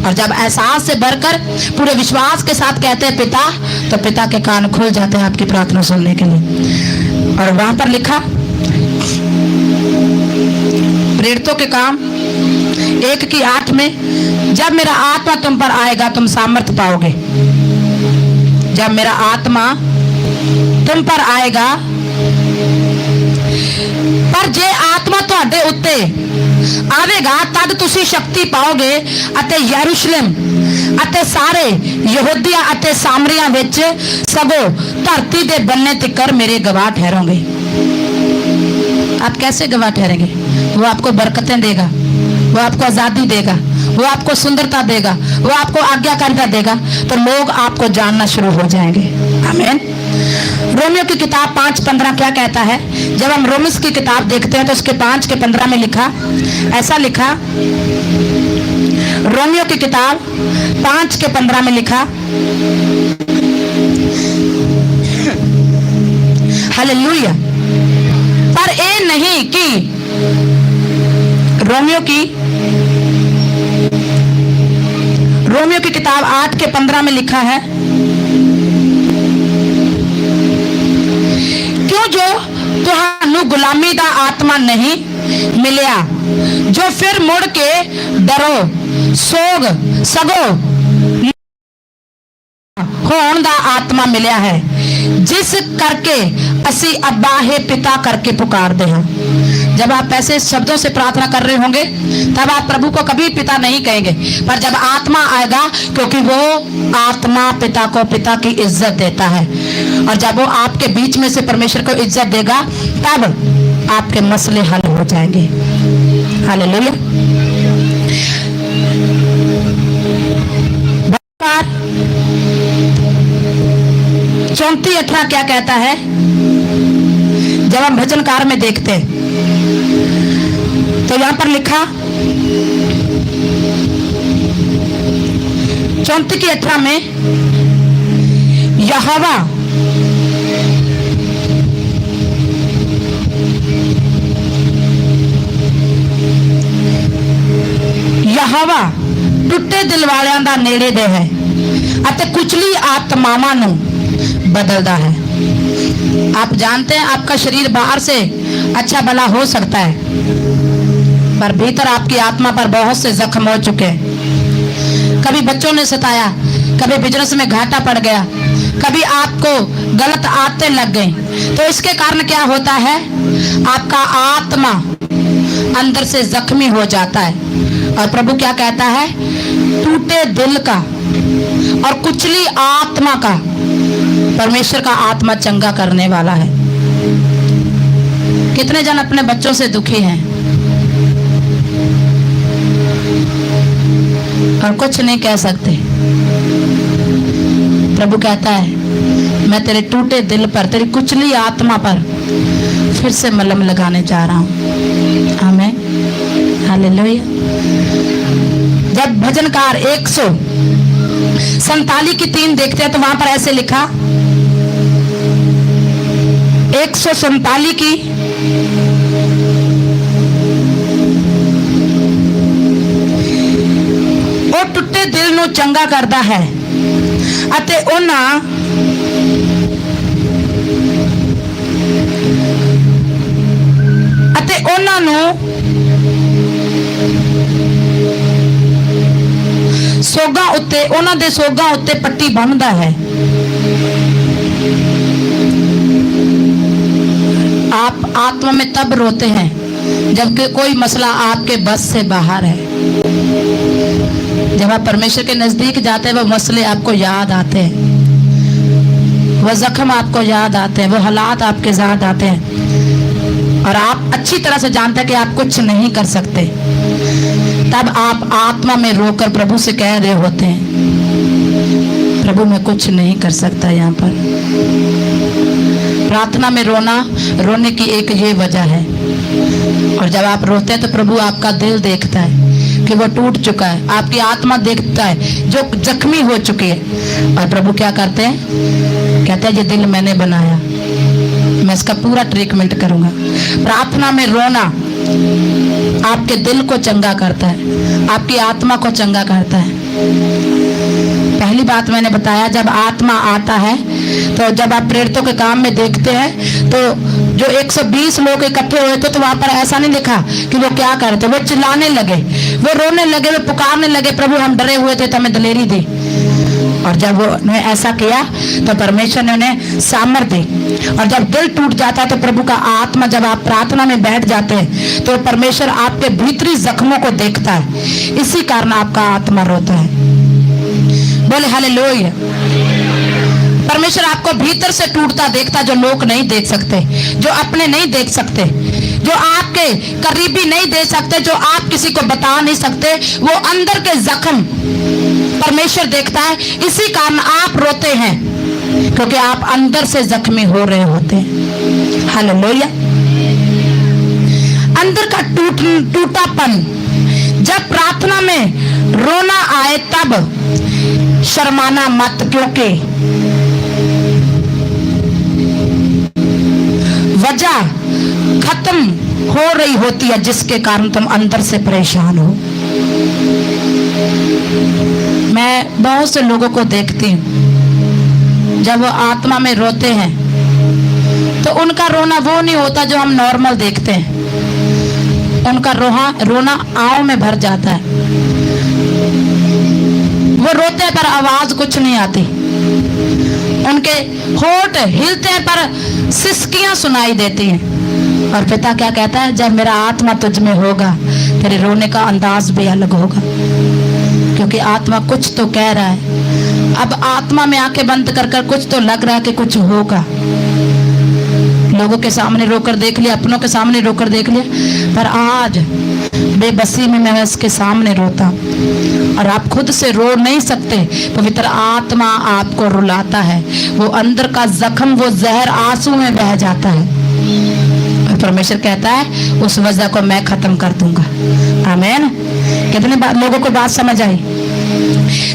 और जब एहसास से भरकर पूरे विश्वास के साथ कहते हैं पिता, तो पिता के कान खुल जाते हैं आपकी प्रार्थना सुनने के लिए। और वहां पर लिखा, प्रेरितों के काम 1:8 में, जब मेरा आत्मा तुम पर आएगा तुम सामर्थ पाओगे। जब मेरा आत्मा तुम पर आएगा, पर जे आत्मा तुहाडे उत्ते आवेगा तद तुसी शक्ति पाओगे अते यरूशलेम अते सारे यहूदिया अते सामरिया विच सगो धरती दे बनने तिकर मेरे गवाह ठहरोगे। आप कैसे गवाह ठहरेंगे? वो आपको बरकतें देगा, वो आपको आजादी देगा, वो आपको सुंदरता देगा, वो आपको आज्ञाकारिता देगा, तो लोग आपको जानना शुरू हो जाएंगे। आमीन। रोमियो की किताब 5:15 क्या कहता है? जब हम रोमिस की किताब देखते हैं तो उसके 5:15 में लिखा, ऐसा लिखा, रोमियो की किताब 5:15 में लिखा, हालेलुया। पर ये नहीं कि रोमियो की किताब 8:15 में लिखा है, क्यों जो तुहानू गुलामी दा आत्मा नहीं मिलिया जो फिर मुड़ के डरो सोग सगो होण दा आत्मा मिलिया है, जिस करके असी अब्बा हे पिता करके पुकारते हैं। जब आप ऐसे शब्दों से प्रार्थना कर रहे होंगे तब आप प्रभु को कभी पिता नहीं कहेंगे, पर जब आत्मा आएगा, क्योंकि वो आत्मा पिता को पिता की इज्जत देता है, और जब वो आपके बीच में से परमेश्वर को इज्जत देगा तब आपके मसले हल हो जाएंगे। हालेलुया। 34:18 क्या कहता है? जब हम भजनकार में देखते हैं तो यहां पर लिखा 34:18 में, यहोवा टुੱਟੇ दिल वालियां दा नेड़े दे है अते कुचली आत्मावां नूं बदलता है। आप जानते हैं आपका शरीर बाहर से अच्छा भला हो सकता है, पर भीतर आपकी आत्मा पर बहुत से जख्म हो चुके हैं। कभी बच्चों ने सताया, कभी बिजनेस में घाटा पड़ गया, कभी आपको गलत आदतें लग गई, तो इसके कारण क्या होता है? आपका आत्मा अंदर से जख्मी हो जाता है। और प्रभु क्या कहता है? टूटे दिल का और कुचली आत्मा का परमेश्वर का आत्मा चंगा करने वाला है। कितने जन अपने बच्चों से दुखी हैं और कुछ नहीं कह सकते? प्रभु कहता है, मैं तेरे टूटे दिल पर, तेरी कुचली आत्मा पर फिर से मलहम लगाने जा रहा हूं। आमीन। हालेलुया। जब भजनकार 147 की 3 देखते हैं तो वहां पर ऐसे लिखा, 147 की ਉਹ ਟੁੱਟੇ ਦਿਲ ਨੂੰ ਚੰਗਾ ਕਰਦਾ ਹੈ ਅਤੇ ਉਹਨਾਂ ਨੂੰ ਸੋਗਾਂ ਉੱਤੇ, ਉਹਨਾਂ ਦੇ ਸੋਗਾਂ ਉੱਤੇ ਪੱਟੀ ਬੰਨ੍ਹਦਾ है। आप आत्मा में तब रोते हैं जबकि कोई मसला आपके बस से बाहर है। जब आप परमेश्वर के नजदीक जाते हैं, वो मसले आपको याद आते हैं, वो जख्म आपको याद आते हैं, वो हालात आपके याद आते हैं, और आप अच्छी तरह से जानते हैं कि आप कुछ नहीं कर सकते। तब आप आत्मा में रोकर प्रभु से कह रहे होते हैं, प्रभु मैं कुछ नहीं कर सकता। यहाँ पर प्रार्थना में रोने की एक ये वजह है। और जब आप रोते हैं तो प्रभु आपका दिल देखता है कि वो टूट चुका है, आपकी आत्मा देखता है जो जख्मी हो चुकी है। और प्रभु क्या करते हैं, कहते हैं ये दिल मैंने बनाया, मैं इसका पूरा ट्रीटमेंट करूंगा। प्रार्थना में रोना आपके दिल को चंगा करता है, आपकी आत्मा को चंगा करता है। पहली बात मैंने बताया, जब आत्मा आता है तो जब आप प्रेरितों के काम में देखते हैं तो जो 120 लोग इकट्ठे हुए थे तो वहां पर ऐसा नहीं लिखा कि वो क्या कर रहे थे, वो चिल्लाने लगे, वो रोने लगे, वो पुकारने लगे, प्रभु हम डरे हुए थे तो हमें दलेरी दी। और जब उन्होंने ऐसा किया तो परमेश्वर ने उन्हें सामर्थ्य दी। और जब दिल टूट जाता है तो प्रभु का आत्मा, जब आप प्रार्थना में बैठ जाते हैं तो परमेश्वर आपके भीतरी जख्मों को देखता है, इसी कारण आपका आत्मा रोता है। बोले हालेलुया। परमेश्वर आपको भीतर से टूटता देखता, जो लोग नहीं देख सकते, जो अपने नहीं देख सकते, जो आपके करीबी नहीं देख सकते, जो आप किसी को बता नहीं सकते, वो अंदर के जख्म परमेश्वर देखता है। इसी कारण आप रोते हैं, क्योंकि आप अंदर से जख्मी हो रहे होते हैं। हालेलुया। अंदर का टूटापन, जब प्रार्थना में रोना आए तब शर्माना मत, क्योंकि वजह खत्म हो रही होती है जिसके कारण तुम अंदर से परेशान हो। मैं बहुत से लोगों को देखती हूँ, जब वो आत्मा में रोते हैं तो उनका रोना वो नहीं होता जो हम नॉर्मल देखते हैं। उनका रोना आंखों में भर जाता है, वो रोते हैं पर आवाज कुछ नहीं आती, उनके होठ हिलते हैं पर सिसकियां सुनाई देती हैं। और पिता क्या कहता है, जब मेरा आत्मा तुझ में होगा तेरे रोने का अंदाज भी अलग होगा, क्योंकि आत्मा कुछ तो कह रहा है। अब आत्मा में आंखें बंद कर कर कुछ तो लग रहा है कि कुछ होगा। लोगों के सामने रोकर देख लिया, अपनों के सामने रोकर देख लिया, पर आज बेबसी में मैं उसके सामने रोता हूँ। और आप खुद से रो नहीं सकते, पवित्र आत्मा आपको रुलाता है। वो अंदर का जख्म, वो जहर आंसू में बह जाता है, और परमेश्वर कहता है उस वजह को मैं खत्म कर दूंगा। आमीन। कितने लोगों को बात समझ आई?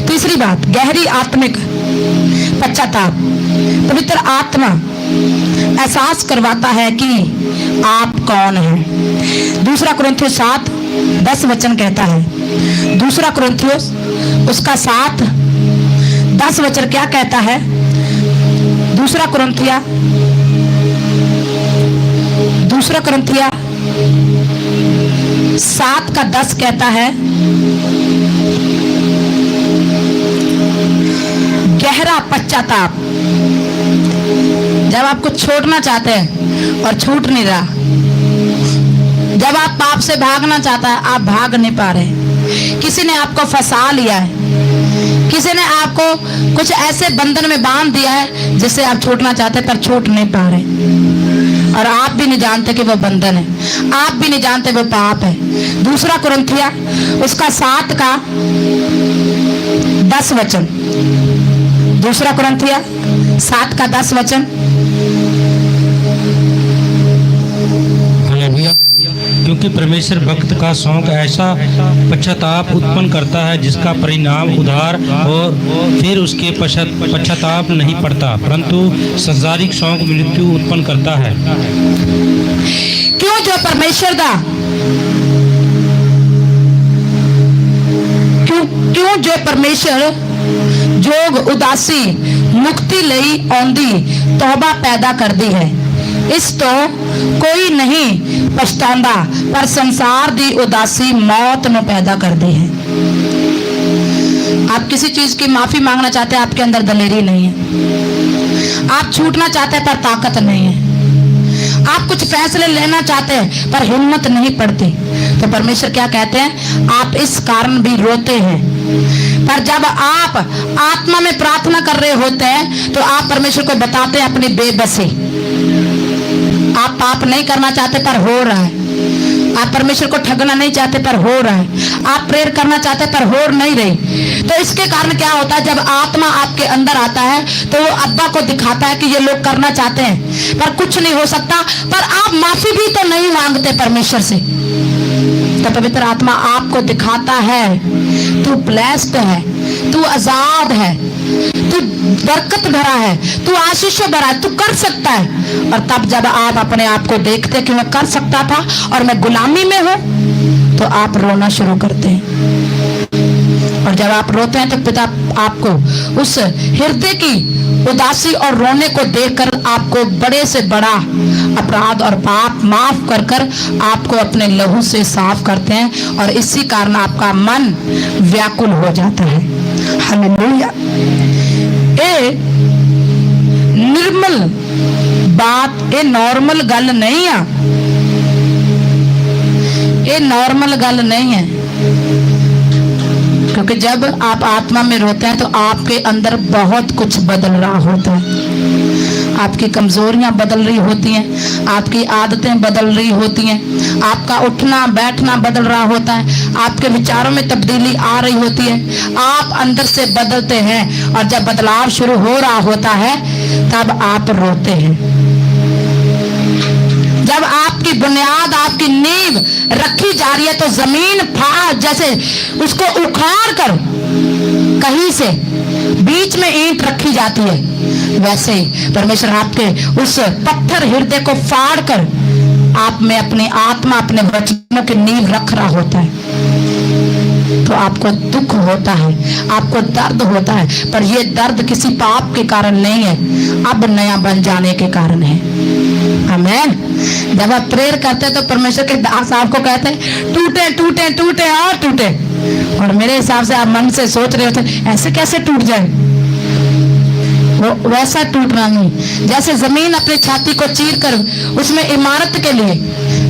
तीसरी बात, गहरी आत्मिक पश्चाताप। पवित्र आत्मा एहसास करवाता है कि आप कौन हैं। 2 कुरिन्थियोस 7:10 वचन कहता है, 2 कुरिन्थियोस उसका 7:10 वचन क्या कहता है? 2 कुरिन्थिया 7:10 कहता है, गहरा पश्चाताप। जब आपको छोड़ना चाहते हैं और छूट नहीं रहा, जब आप पाप से भागना चाहता है, आप भाग नहीं पा रहे, किसी ने आपको फंसा लिया है, किसी ने आपको कुछ ऐसे बंधन में बांध दिया है जिससे आप छूटना चाहते हैं पर छूट नहीं पा रहे, और आप भी नहीं जानते कि वो बंधन है, आप भी नहीं जानते वो पाप है। 2 कुरिन्थिया उसका 7:10 वचन, 2 कुरिन्थिया 7:10 वचन। क्योंकि परमेश्वर भक्त का शौक ऐसा पश्चाताप उत्पन्न करता है जिसका परिणाम उद्धार और फिर उसके पश्चाताप नहीं पड़ता, परंतु संसारिक शौक मृत्यु उत्पन्न करता है। क्यों? जो परमेश्वर दा क्यों जो परमेश्वर जोग उदासी मुक्ति लई आंदी तौबा पैदा कर दी है, इस तो कोई नहीं पछतांदा, पर संसार दी उदासी मौत में पैदा कर दी है। आप किसी चीज की माफी मांगना चाहते हैं, आपके अंदर दलेरी नहीं है। आप छूटना चाहते हैं पर ताकत नहीं है। आप कुछ फैसले लेना चाहते हैं पर हिम्मत नहीं पड़ती, तो परमेश्वर क्या कहते हैं, आप इस कारण भी रोते हैं। पर जब आप आत्मा में प्रार्थना कर रहे होते हैं तो आप परमेश्वर को बताते हैं अपनी बेबसी। आप पाप नहीं करना चाहते पर हो रहा है, आप परमेश्वर को ठगना नहीं चाहते पर हो रहा है, आप प्रेयर करना चाहते पर हो नहीं रही। तो इसके कारण क्या होता है, जब आत्मा आपके अंदर आता है तो वो अब्बा को दिखाता है कि ये लोग करना चाहते हैं पर कुछ नहीं हो सकता, पर आप माफी भी तो नहीं मांगते परमेश्वर से। तो पवित्र आत्मा आपको दिखाता है तू ब्लेस्ड है, तू आजाद है, तू बरकत भरा है, तू आशीष भरा है, तू कर सकता है। और तब जब आप अपने आप को देखते कि मैं कर सकता था और मैं गुलामी में हूं, तो आप रोना शुरू करते हैं। और जब आप रोते हैं तो पिता आपको उस हृदय की उदासी और रोने को देखकर आपको बड़े से बड़ा अपराध और पाप माफ कर कर आपको अपने लहू से साफ करते हैं, और इसी कारण आपका मन व्याकुल हो जाता है। हालेलुया। ए निर्मल बात, ए नॉर्मल गल नहीं है, ये नॉर्मल गल नहीं है। क्योंकि जब आप आत्मा में रोते हैं तो आपके अंदर बहुत कुछ बदल रहा होता है। आपकी कमजोरियां बदल रही होती हैं, आपकी आदतें बदल रही होती हैं, आपका उठना बैठना बदल रहा होता है, आपके विचारों में तब्दीली आ रही होती है, आप अंदर से बदलते हैं। और जब बदलाव शुरू हो रहा होता है तब आप रोते हैं। जब आपकी बुनियाद, आपकी नींव रखी जा रही है तो जमीन फाड़ जैसे उसको उखाड़ कर कहीं से बीच में ईंट रखी जाती है, वैसे ही परमेश्वर आपके उस पत्थर हृदय को फाड़ कर आप में अपनी आत्मा, अपने वचनों की नींव रख रहा होता है। तो आपको दुख होता है, आपको दर्द होता है, पर यह दर्द किसी पाप के कारण नहीं है, अब नया बन जाने के कारण है। आमीन। जब आप प्रेयर करते हैं तो परमेश्वर के दास आपको कहते हैं टूटे टूटे टूटे और टूटे, और मेरे हिसाब से आप मन से सोच रहे होते ऐसे कैसे टूट जाए, वो वैसा टूटना नहीं। जैसे जमीन अपनी छाती को चीर कर उसमें इमारत के लिए,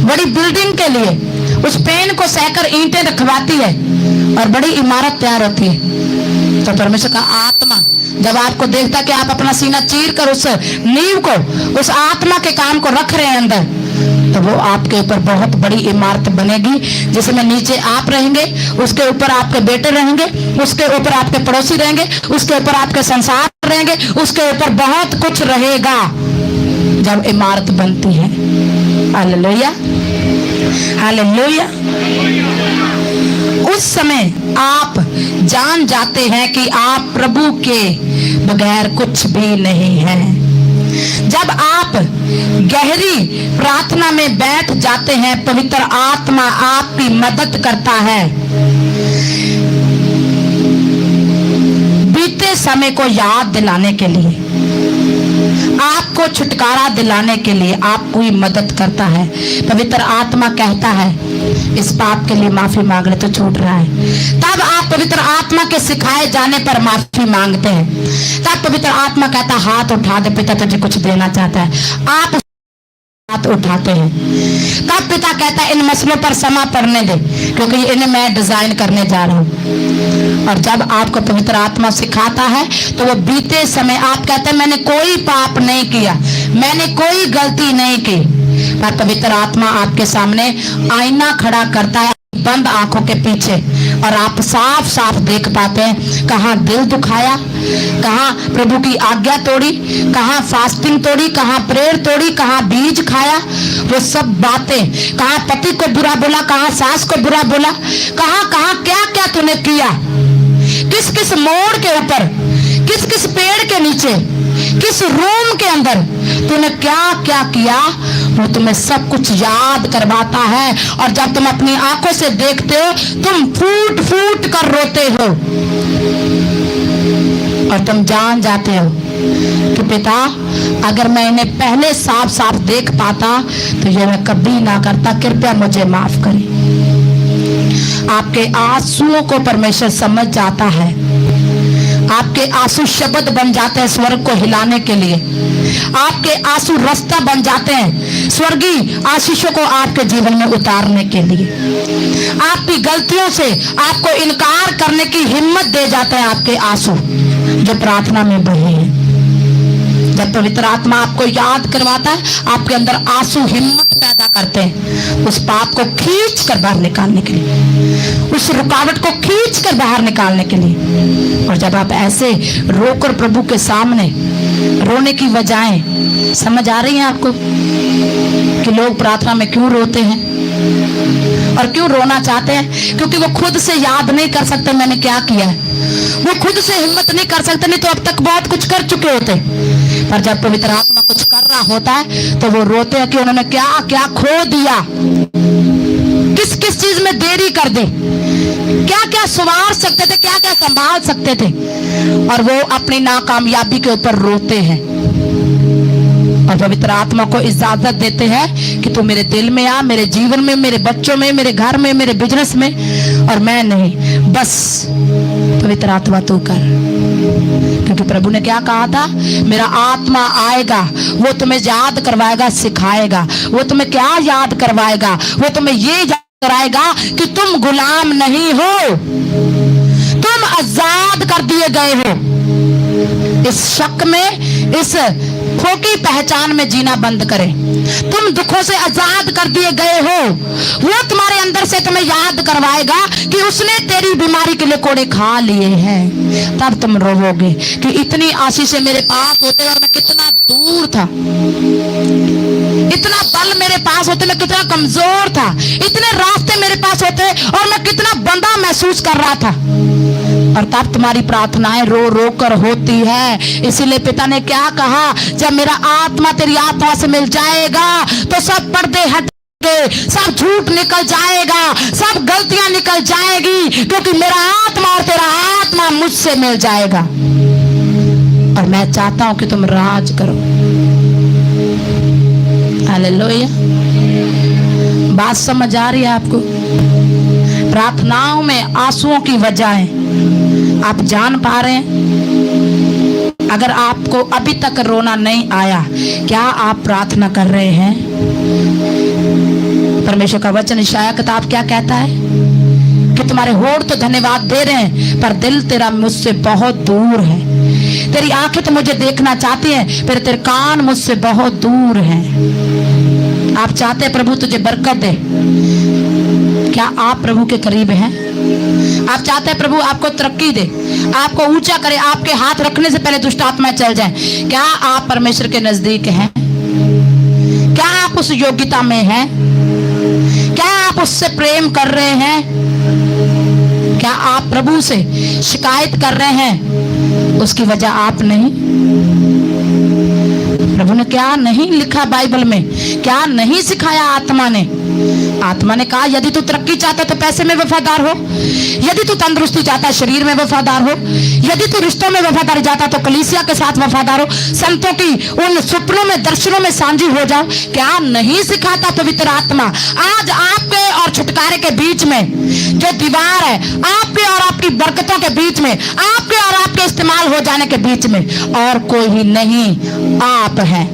बड़ी बिल्डिंग के लिए उस पेन को सहकर ईंटें रखवाती है और बड़ी इमारत तैयार होती है। तो परमेश्वर का आत्मा जब आपको देखता कि आप अपना सीना चीर कर उस नींव को, उस आत्मा के काम को रख रहे हैं अंदर, तो वो आपके ऊपर बहुत बड़ी इमारत बनेगी, जिसमें नीचे आप रहेंगे, उसके ऊपर आपके बेटे रहेंगे, उसके ऊपर आपके पड़ोसी रहेंगे, उसके ऊपर आपके संसार रहेंगे, उसके ऊपर बहुत कुछ रहेगा जब इमारत बनती है। Hallelujah, hallelujah. उस समय आप जान जाते हैं कि आप प्रभु के बगैर कुछ भी नहीं हैं। जब आप गहरी प्रार्थना में बैठ जाते हैं, पवित्र आत्मा आपकी मदद करता है बीते समय को याद दिलाने के लिए, आपको छुटकारा दिलाने के लिए आपको ही मदद करता है। पवित्र आत्मा कहता है इस पाप के लिए माफी मांग ले तो छूट रहा है। तब आप पवित्र आत्मा के सिखाए जाने पर माफी मांगते हैं। तब पवित्र आत्मा कहता हाथ उठा दे, पिता तुझे कुछ देना चाहता है। आप हाथ उठाते हैं। तब पिता कहता है इन मसलों पर क्षमा करने दे, क्योंकि इन्हें मैं डिजाइन करने जा रहा हूं। और जब आपको पवित्र आत्मा सिखाता है तो वो बीते समय आप कहते हैं मैंने कोई पाप नहीं किया, मैंने कोई गलती नहीं की, पर पवित्र आत्मा आपके सामने आईना खड़ा करता है बंद आंखों के पीछे, और आप साफ साफ देख पाते हैं कहाँ दिल दुखाया, कहाँ प्रभु की आज्ञा तोड़ी, कहाँ फास्टिंग तोड़ी, कहाँ प्रेयर तोड़ी, कहाँ बीज खाया, वो सब बातें, कहाँ पति को बुरा बोला, कहाँ सास को बुरा बोला, कहाँ कहाँ क्या क्या तूने किया, किस किस मोड़ के ऊपर, किस किस पेड़ के नीचे, किस रूम के अंदर तूने क्या क्या किया, वो तुम्हें सब कुछ याद करवाता है। और जब तुम अपनी आंखों से देखते हो तुम फूट फूट कर रोते हो, और तुम जान जाते हो कि पिता अगर मैं इन्हें पहले साफ साफ देख पाता तो ये मैं कभी ना करता, कृपया मुझे माफ करें। आपके आंसुओं को परमेश्वर समझ जाता है, आपके आंसू शब्द बन जाते हैं स्वर्ग को हिलाने के लिए। आपके आंसू रास्ता बन जाते हैं स्वर्गीय आशीषों को आपके जीवन में उतारने के लिए। आपकी गलतियों से आपको इनकार करने की हिम्मत दे जाते हैं आपके आंसू जो प्रार्थना में बहे हैं। जब पवित्र आत्मा आपको याद करवाता है, आपके अंदर आंसू हिम्मत पैदा करते हैं उस पाप को खींच कर बाहर निकालने के लिए, उस रुकावट को खींच कर बाहर निकालने के लिए। और जब आप ऐसे रोकर प्रभु के सामने रोने की वजहें समझ आ रही हैं आपको कि लोग प्रार्थना में क्यों रोते हैं और क्यों रोना चाहते हैं? क्योंकि वो खुद से याद नहीं कर सकते मैंने क्या किया है, वो खुद से हिम्मत नहीं कर सकते, नहीं तो अब तक बहुत कुछ कर चुके होते। पर जब पवित्र आत्मा कुछ कर रहा होता है तो वो रोते हैं कि उन्होंने क्या क्या खो दिया, किस किस चीज में देरी कर दी, क्या क्या संवार सकते थे, क्या क्या संभाल सकते थे, और वो अपनी नाकामयाबी के ऊपर रोते हैं। और पवित्र आत्मा को इजाजत देते हैं कि तू मेरे दिल में आ, मेरे जीवन में, मेरे बच्चों में, मेरे घर में, मेरे बिजनेस में, और मैं नहीं, बस पवित्र आत्मा तू कर। क्योंकि प्रभु ने क्या कहा था, मेरा आत्मा आएगा, वो तुम्हें याद करवाएगा, सिखाएगा। वो तुम्हें क्या याद करवाएगा? वो तुम्हें ये याद कराएगा कि तुम गुलाम नहीं हो, तुम आजाद कर दिए गए हो। इस शक में, इस खोकी पहचान में जीना बंद करें। तुम दुखों से आजाद कर दिए गए हो। वो तुम्हारे अंदर से तुम्हें याद करवाएगा कि उसने तेरी बीमारी के लिए कोड़े खा लिए हैं। तब तुम रोवोगे कि इतनी आशीष मेरे पास होते और मैं कितना दूर था, इतना बल मेरे पास होते मैं कितना कमजोर था, इतने रास्ते मेरे पास होते और मैं कितना बंधा महसूस कर रहा था। और तब तुम्हारी प्रार्थनाएं रो रो कर होती है। इसीलिए पिता ने क्या कहा, जब मेरा आत्मा तेरी आत्मा से मिल जाएगा तो सब पर्दे हट, सब झूठ निकल जाएगा, सब गलतियां निकल जाएगी, क्योंकि मेरा आत्मा और तेरा आत्मा मुझसे मिल जाएगा। और मैं चाहता हूं कि तुम राज करो। हालेलुया। बात समझ आ रही है आपको? प्रार्थनाओं में आंसुओं की वजह आप जान पा रहे हैं? अगर आपको अभी तक रोना नहीं आया, क्या आप प्रार्थना कर रहे हैं? परमेश्वर का वचन इशाया किताब क्या कहता है कि तुम्हारे होठ तो धन्यवाद दे रहे हैं पर दिल तेरा मुझसे बहुत दूर है। तेरी आंखें तो मुझे देखना चाहती हैं पर तेरे कान मुझसे बहुत दूर हैं। आप चाहते हैं प्रभु तुझे बरकत दे, क्या आप प्रभु के करीब हैं? आप चाहते हैं प्रभु आपको तरक्की दे, आपको ऊंचा करे, आपके हाथ रखने से पहले दुष्ट आत्माएं चल जाएं? क्या आप परमेश्वर के नजदीक हैं? क्या आप उस योग्यता में हैं? क्या आप उससे प्रेम कर रहे हैं? क्या आप प्रभु से शिकायत कर रहे हैं? उसकी वजह आप नहीं। प्रभु ने क्या नहीं लिखा बाइबल में, क्या नहीं सिखाया आत्मा ने? आत्मा ने कहा यदि तू तरक्की चाहता तो पैसे में वफादार हो, यदि तू तंदुरुस्ती चाहता शरीर में वफादार हो, यदि तू रिश्तों में वफादार चाहता तो कलीसिया के साथ वफादार हो, संतों की उन सपनों में, दर्शनों में साझी हो जाओ। क्या नहीं सिखाता पवित्र आत्मा? आज आपके और छुटकारे के बीच में जो दीवार है, आपके और आपकी बरकतों के बीच में, आपके और आपके इस्तेमाल हो जाने के बीच में और कोई ही नहीं, आप हैं।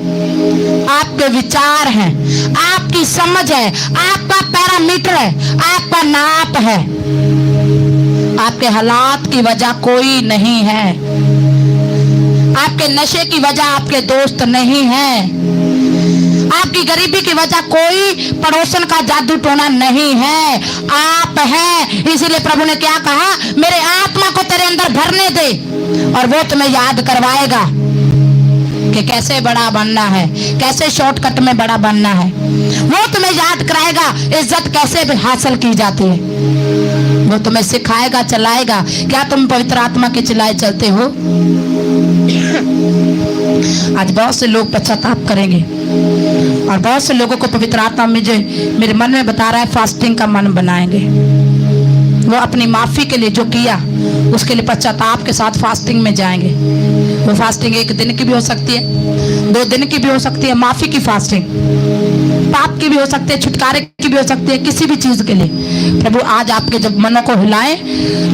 आपके विचार हैं, आपकी समझ है, आपका पैरामीटर है, आपका नाप है। आपके हालात की वजह कोई नहीं है, आपके नशे की वजह आपके दोस्त नहीं है, आपकी गरीबी की वजह कोई पड़ोसन का जादू टोना नहीं है, आप हैं। इसीलिए प्रभु ने क्या कहा, मेरे आत्मा को तेरे अंदर भरने दे और वो तुम्हें याद करवाएगा कि कैसे बड़ा बनना है, कैसे शॉर्टकट में बड़ा बनना है। वो तुम्हें याद कराएगा इज्जत कैसे हासिल की जाती है, वो तुम्हें सिखाएगा, चलाएगा। क्या तुम पवित्र आत्मा के चलाए चलते हो? आज बहुत से लोग पश्चाताप करेंगे और बहुत से लोगों को पवित्र आत्मा मुझे मेरे मन में बता रहा है फास्टिंग का मन बनाएंगे। वो अपनी माफी के लिए जो किया उसके लिए पश्चाताप के साथ फास्टिंग में जाएंगे। वो फास्टिंग 1 दिन की भी हो सकती है, 2 दिन की भी हो सकती है, माफी की फास्टिंग। पाप की भी हो सकती है, छुटकारे की भी हो सकती है, किसी भी चीज के लिए। प्रभु आज आपके जब मनों को हिलाए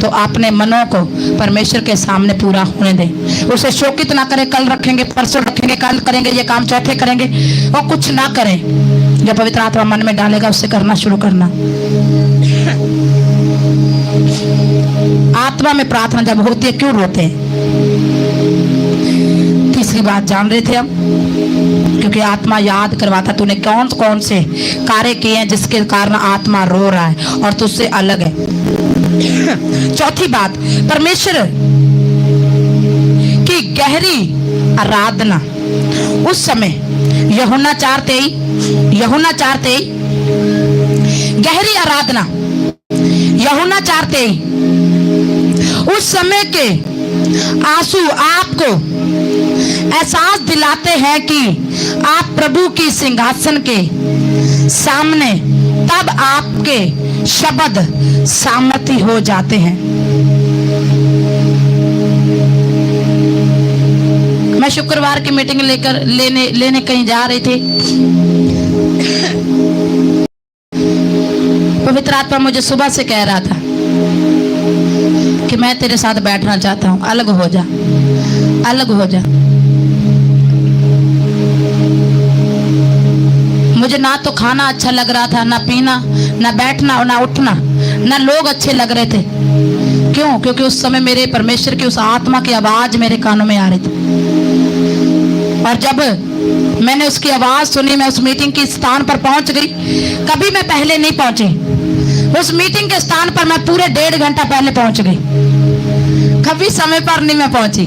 तो अपने मनों को परमेश्वर के सामने पूरा होने दें। उसे शोकित ना करें, कल रखेंगे, परसों रखेंगे, कल करेंगे, ये काम चौथे करेंगे, और कुछ ना करें। जो पवित्र आत्मा मन में डालेगा उससे करना शुरू करना। आत्मा में प्रार्थना जब होती है, क्यों रोते हैं? तीसरी बात जान रहे थे हम, क्योंकि आत्मा याद करवाता तूने कौन कौन से कार्य किए हैं जिसके कारण आत्मा रो रहा है और तुझसे अलग है। चौथी बात, परमेश्वर की गहरी आराधना। उस समय यूहन्ना 4:23 गहरी आराधना, यूहन्ना 4:23। उस समय के आंसू आपको एहसास दिलाते हैं कि आप प्रभु की सिंहासन के सामने, तब आपके शब्द सामर्थी हो जाते हैं। मैं शुक्रवार की मीटिंग लेने कहीं जा रही थी। पवित्र आत्मा मुझे सुबह से कह रहा था कि मैं तेरे साथ बैठना चाहता हूं, अलग हो जा, अलग हो जा। मुझे ना तो खाना अच्छा लग रहा था, ना पीना, ना बैठना, ना उठना, ना लोग अच्छे लग रहे थे। क्यों? क्योंकि उस समय मेरे परमेश्वर की उस आत्मा की आवाज मेरे कानों में आ रही थी। और जब मैंने उसकी आवाज सुनी, मैं उस मीटिंग के स्थान पर पहुंच गई। कभी मैं पहले नहीं पहुंची उस मीटिंग के स्थान पर, मैं पूरे 1.5 घंटा पहले पहुंच गई। कभी समय पर नहीं मैं पहुंची।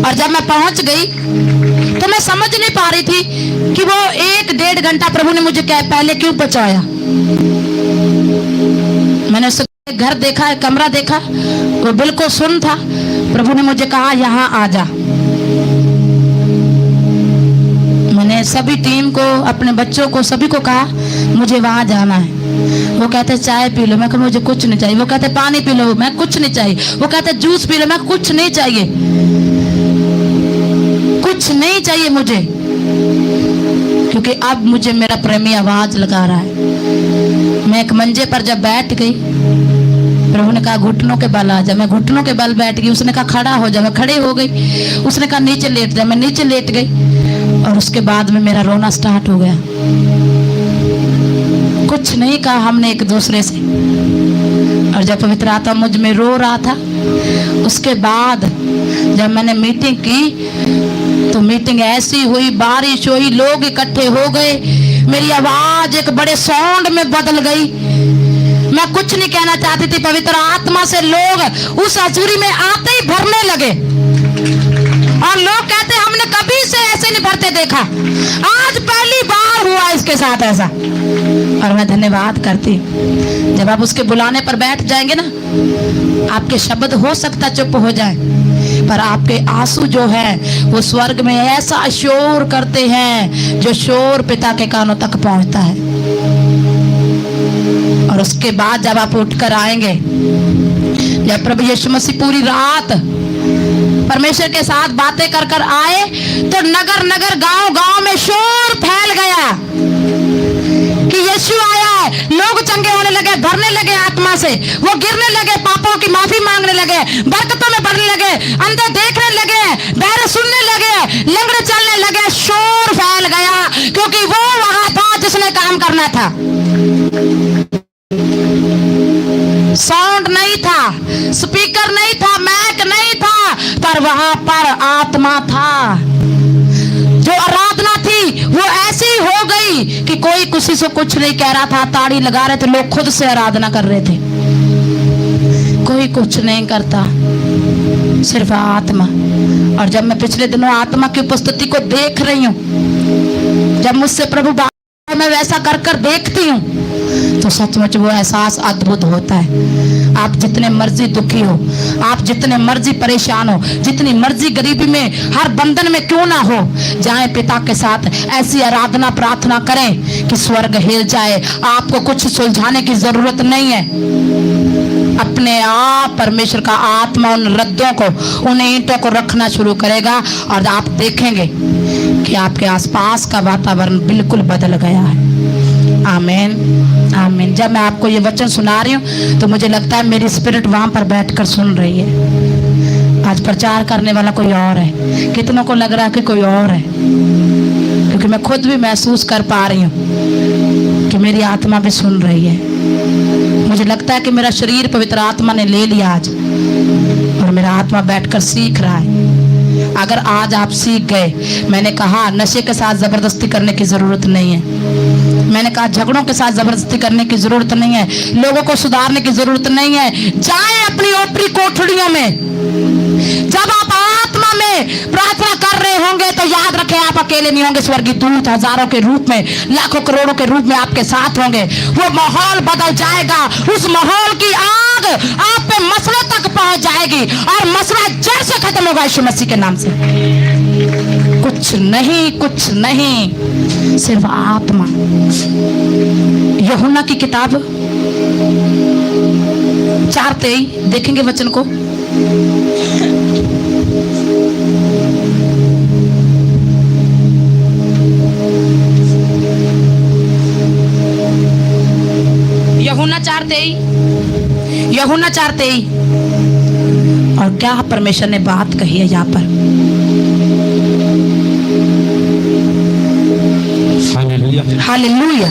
और जब मैं पहुंच गई तो मैं समझ नहीं पा रही थी कि वो 1-1.5 घंटा प्रभु ने मुझे पहले क्यों पहुंचाया। मैंने उसका घर देखा, कमरा देखा, वो बिल्कुल सुन्न था। प्रभु ने मुझे कहा यहाँ आ जा। मैंने सभी टीम को, अपने बच्चों को, सभी को कहा मुझे वहां जाना है। वो कहते चाय पी लो, मैं कहा मुझे कुछ नहीं चाहिए। वो कहते पानी पी लो, मैं कुछ नहीं चाहिए। वो कहते जूस पी लो, मैं कुछ नहीं चाहिए, कुछ नहीं चाहिए मुझे, क्योंकि अब मुझे मेरा प्रेमी आवाज लगा रहा है। मैं एक मंजे पर जब बैठ गई, प्रभु ने कहा घुटनों के बल आ जा। मैं घुटनों के बल बैठ गई। उसने कहा खड़ा हो जा, मैं खड़े हो गई। उसने कहा नीचे लेट जा, मैं नीचे लेट गई। और उसके बाद में मेरा रोना स्टार्ट हो गया। कुछ नहीं कहा हमने एक दूसरे से। और जब पवित्र आत्मा मुझ में रो रहा था, उसके बाद जब मैंने मीटिंग की तो मीटिंग ऐसी हुई, बारिश हुई, लोग इकट्ठे हो गए, मेरी आवाज एक बड़े साउंड में बदल गई। मैं कुछ नहीं कहना चाहती थी, पवित्र आत्मा से लोग उस हजूरी में आते ही भरने लगे। और लोग कहते हमने कभी से ऐसे नहीं भरते देखा, आज पहली बार हुआ इसके साथ ऐसा। और मैं धन्यवाद करती, जब आप उसके बुलाने पर बैठ जाएंगे ना, आपके शब्द हो सकता चुप हो जाए, पर आपके आंसू जो है वो स्वर्ग में ऐसा शोर करते हैं जो शोर पिता के कानों तक पहुंचता है। और उसके बाद जब आप उठकर आएंगे, जब प्रभु यीशु मसीह पूरी रात परमेश्वर के साथ बातें कर कर आए, तो नगर नगर, गांव गांव में शोर फैल गया कि यीशु आया है। लोग चंगे होने लगे, भरने लगे आत्मा से, वो गिरने लगे, पापों की माफी मांगने लगे, बरकतों में बढ़ने लगे, अंधे देखने लगे, बहरे सुनने लगे, लंगड़े चलने लगे। शोर फैल गया क्योंकि वो वहां था जिसने काम करना था। साउंड नहीं था, स्पीकर नहीं था, माइक नहीं था, पर वहां पर आत्मा था। जो आराधना थी वो ऐसी हो गई कि कोई किसी से कुछ नहीं कह रहा था, ताड़ी लगा रहे थे लोग, खुद से आराधना कर रहे थे। कोई कुछ नहीं करता, सिर्फ आत्मा। और जब मैं पिछले दिनों आत्मा की उपस्थिति को देख रही हूँ, जब मुझसे प्रभु मैं वैसा कर कर देखती हूँ, तो सचमुच वो एहसास अद्भुत होता है। आप जितने मर्जी दुखी हो, आप जितने मर्जी परेशान हो, जितनी मर्जी गरीबी में, हर बंधन में क्यों ना हो, जाएं पिता के साथ, ऐसी आराधना प्रार्थना करें कि स्वर्ग हिल जाए। आपको कुछ सुलझाने की जरूरत नहीं है, अपने आप परमेश्वर का आत्मा उन रद्दों को, उन ईंटों को रखना शुरू करेगा। और आप देखेंगे कि आपके आसपास का वातावरण बिल्कुल बदल गया है। आमीन आमीन। जब मैं आपको ये वचन सुना रही हूँ तो मुझे लगता है मेरी स्पिरिट वहां पर बैठकर सुन रही है। आज प्रचार करने वाला कोई और है, कितनों को लग रहा है कि कोई और है, क्योंकि मैं खुद भी महसूस कर पा रही हूँ कि मेरी आत्मा भी सुन रही है। मुझे लगता है कि मेरा शरीर पवित्र आत्मा ने ले लिया आज, और मेरा आत्मा बैठकर सीख रहा है। अगर आज आप सीख गए, मैंने कहा नशे के साथ जबरदस्ती करने की जरूरत नहीं है, मैंने कहा झगड़ों के साथ जबरदस्ती करने की जरूरत नहीं है, लोगों को सुधारने की जरूरत नहीं है। जाएं अपनी ओपरी कोठड़ियों में। जब आप आत्मा में प्रार्थना कर रहे होंगे तो याद रखें आप अकेले नहीं होंगे। स्वर्गीय दूत हजारों के रूप में, लाखों करोड़ों के रूप में आपके साथ होंगे। वो माहौल बदल जाएगा। उस माहौल की आग आप पे मसलों तक पहुंच जाएगी और मसला जड़ से खत्म होगा यीशु मसीह के नाम से। कुछ नहीं, कुछ नहीं, सिर्फ आत्मा। यूहन्ना की किताब 4:23 देखेंगे वचन को। यूहन्ना 4:23 और क्या परमेश्वर ने बात कही है यहाँ पर। Hallelujah hallelujah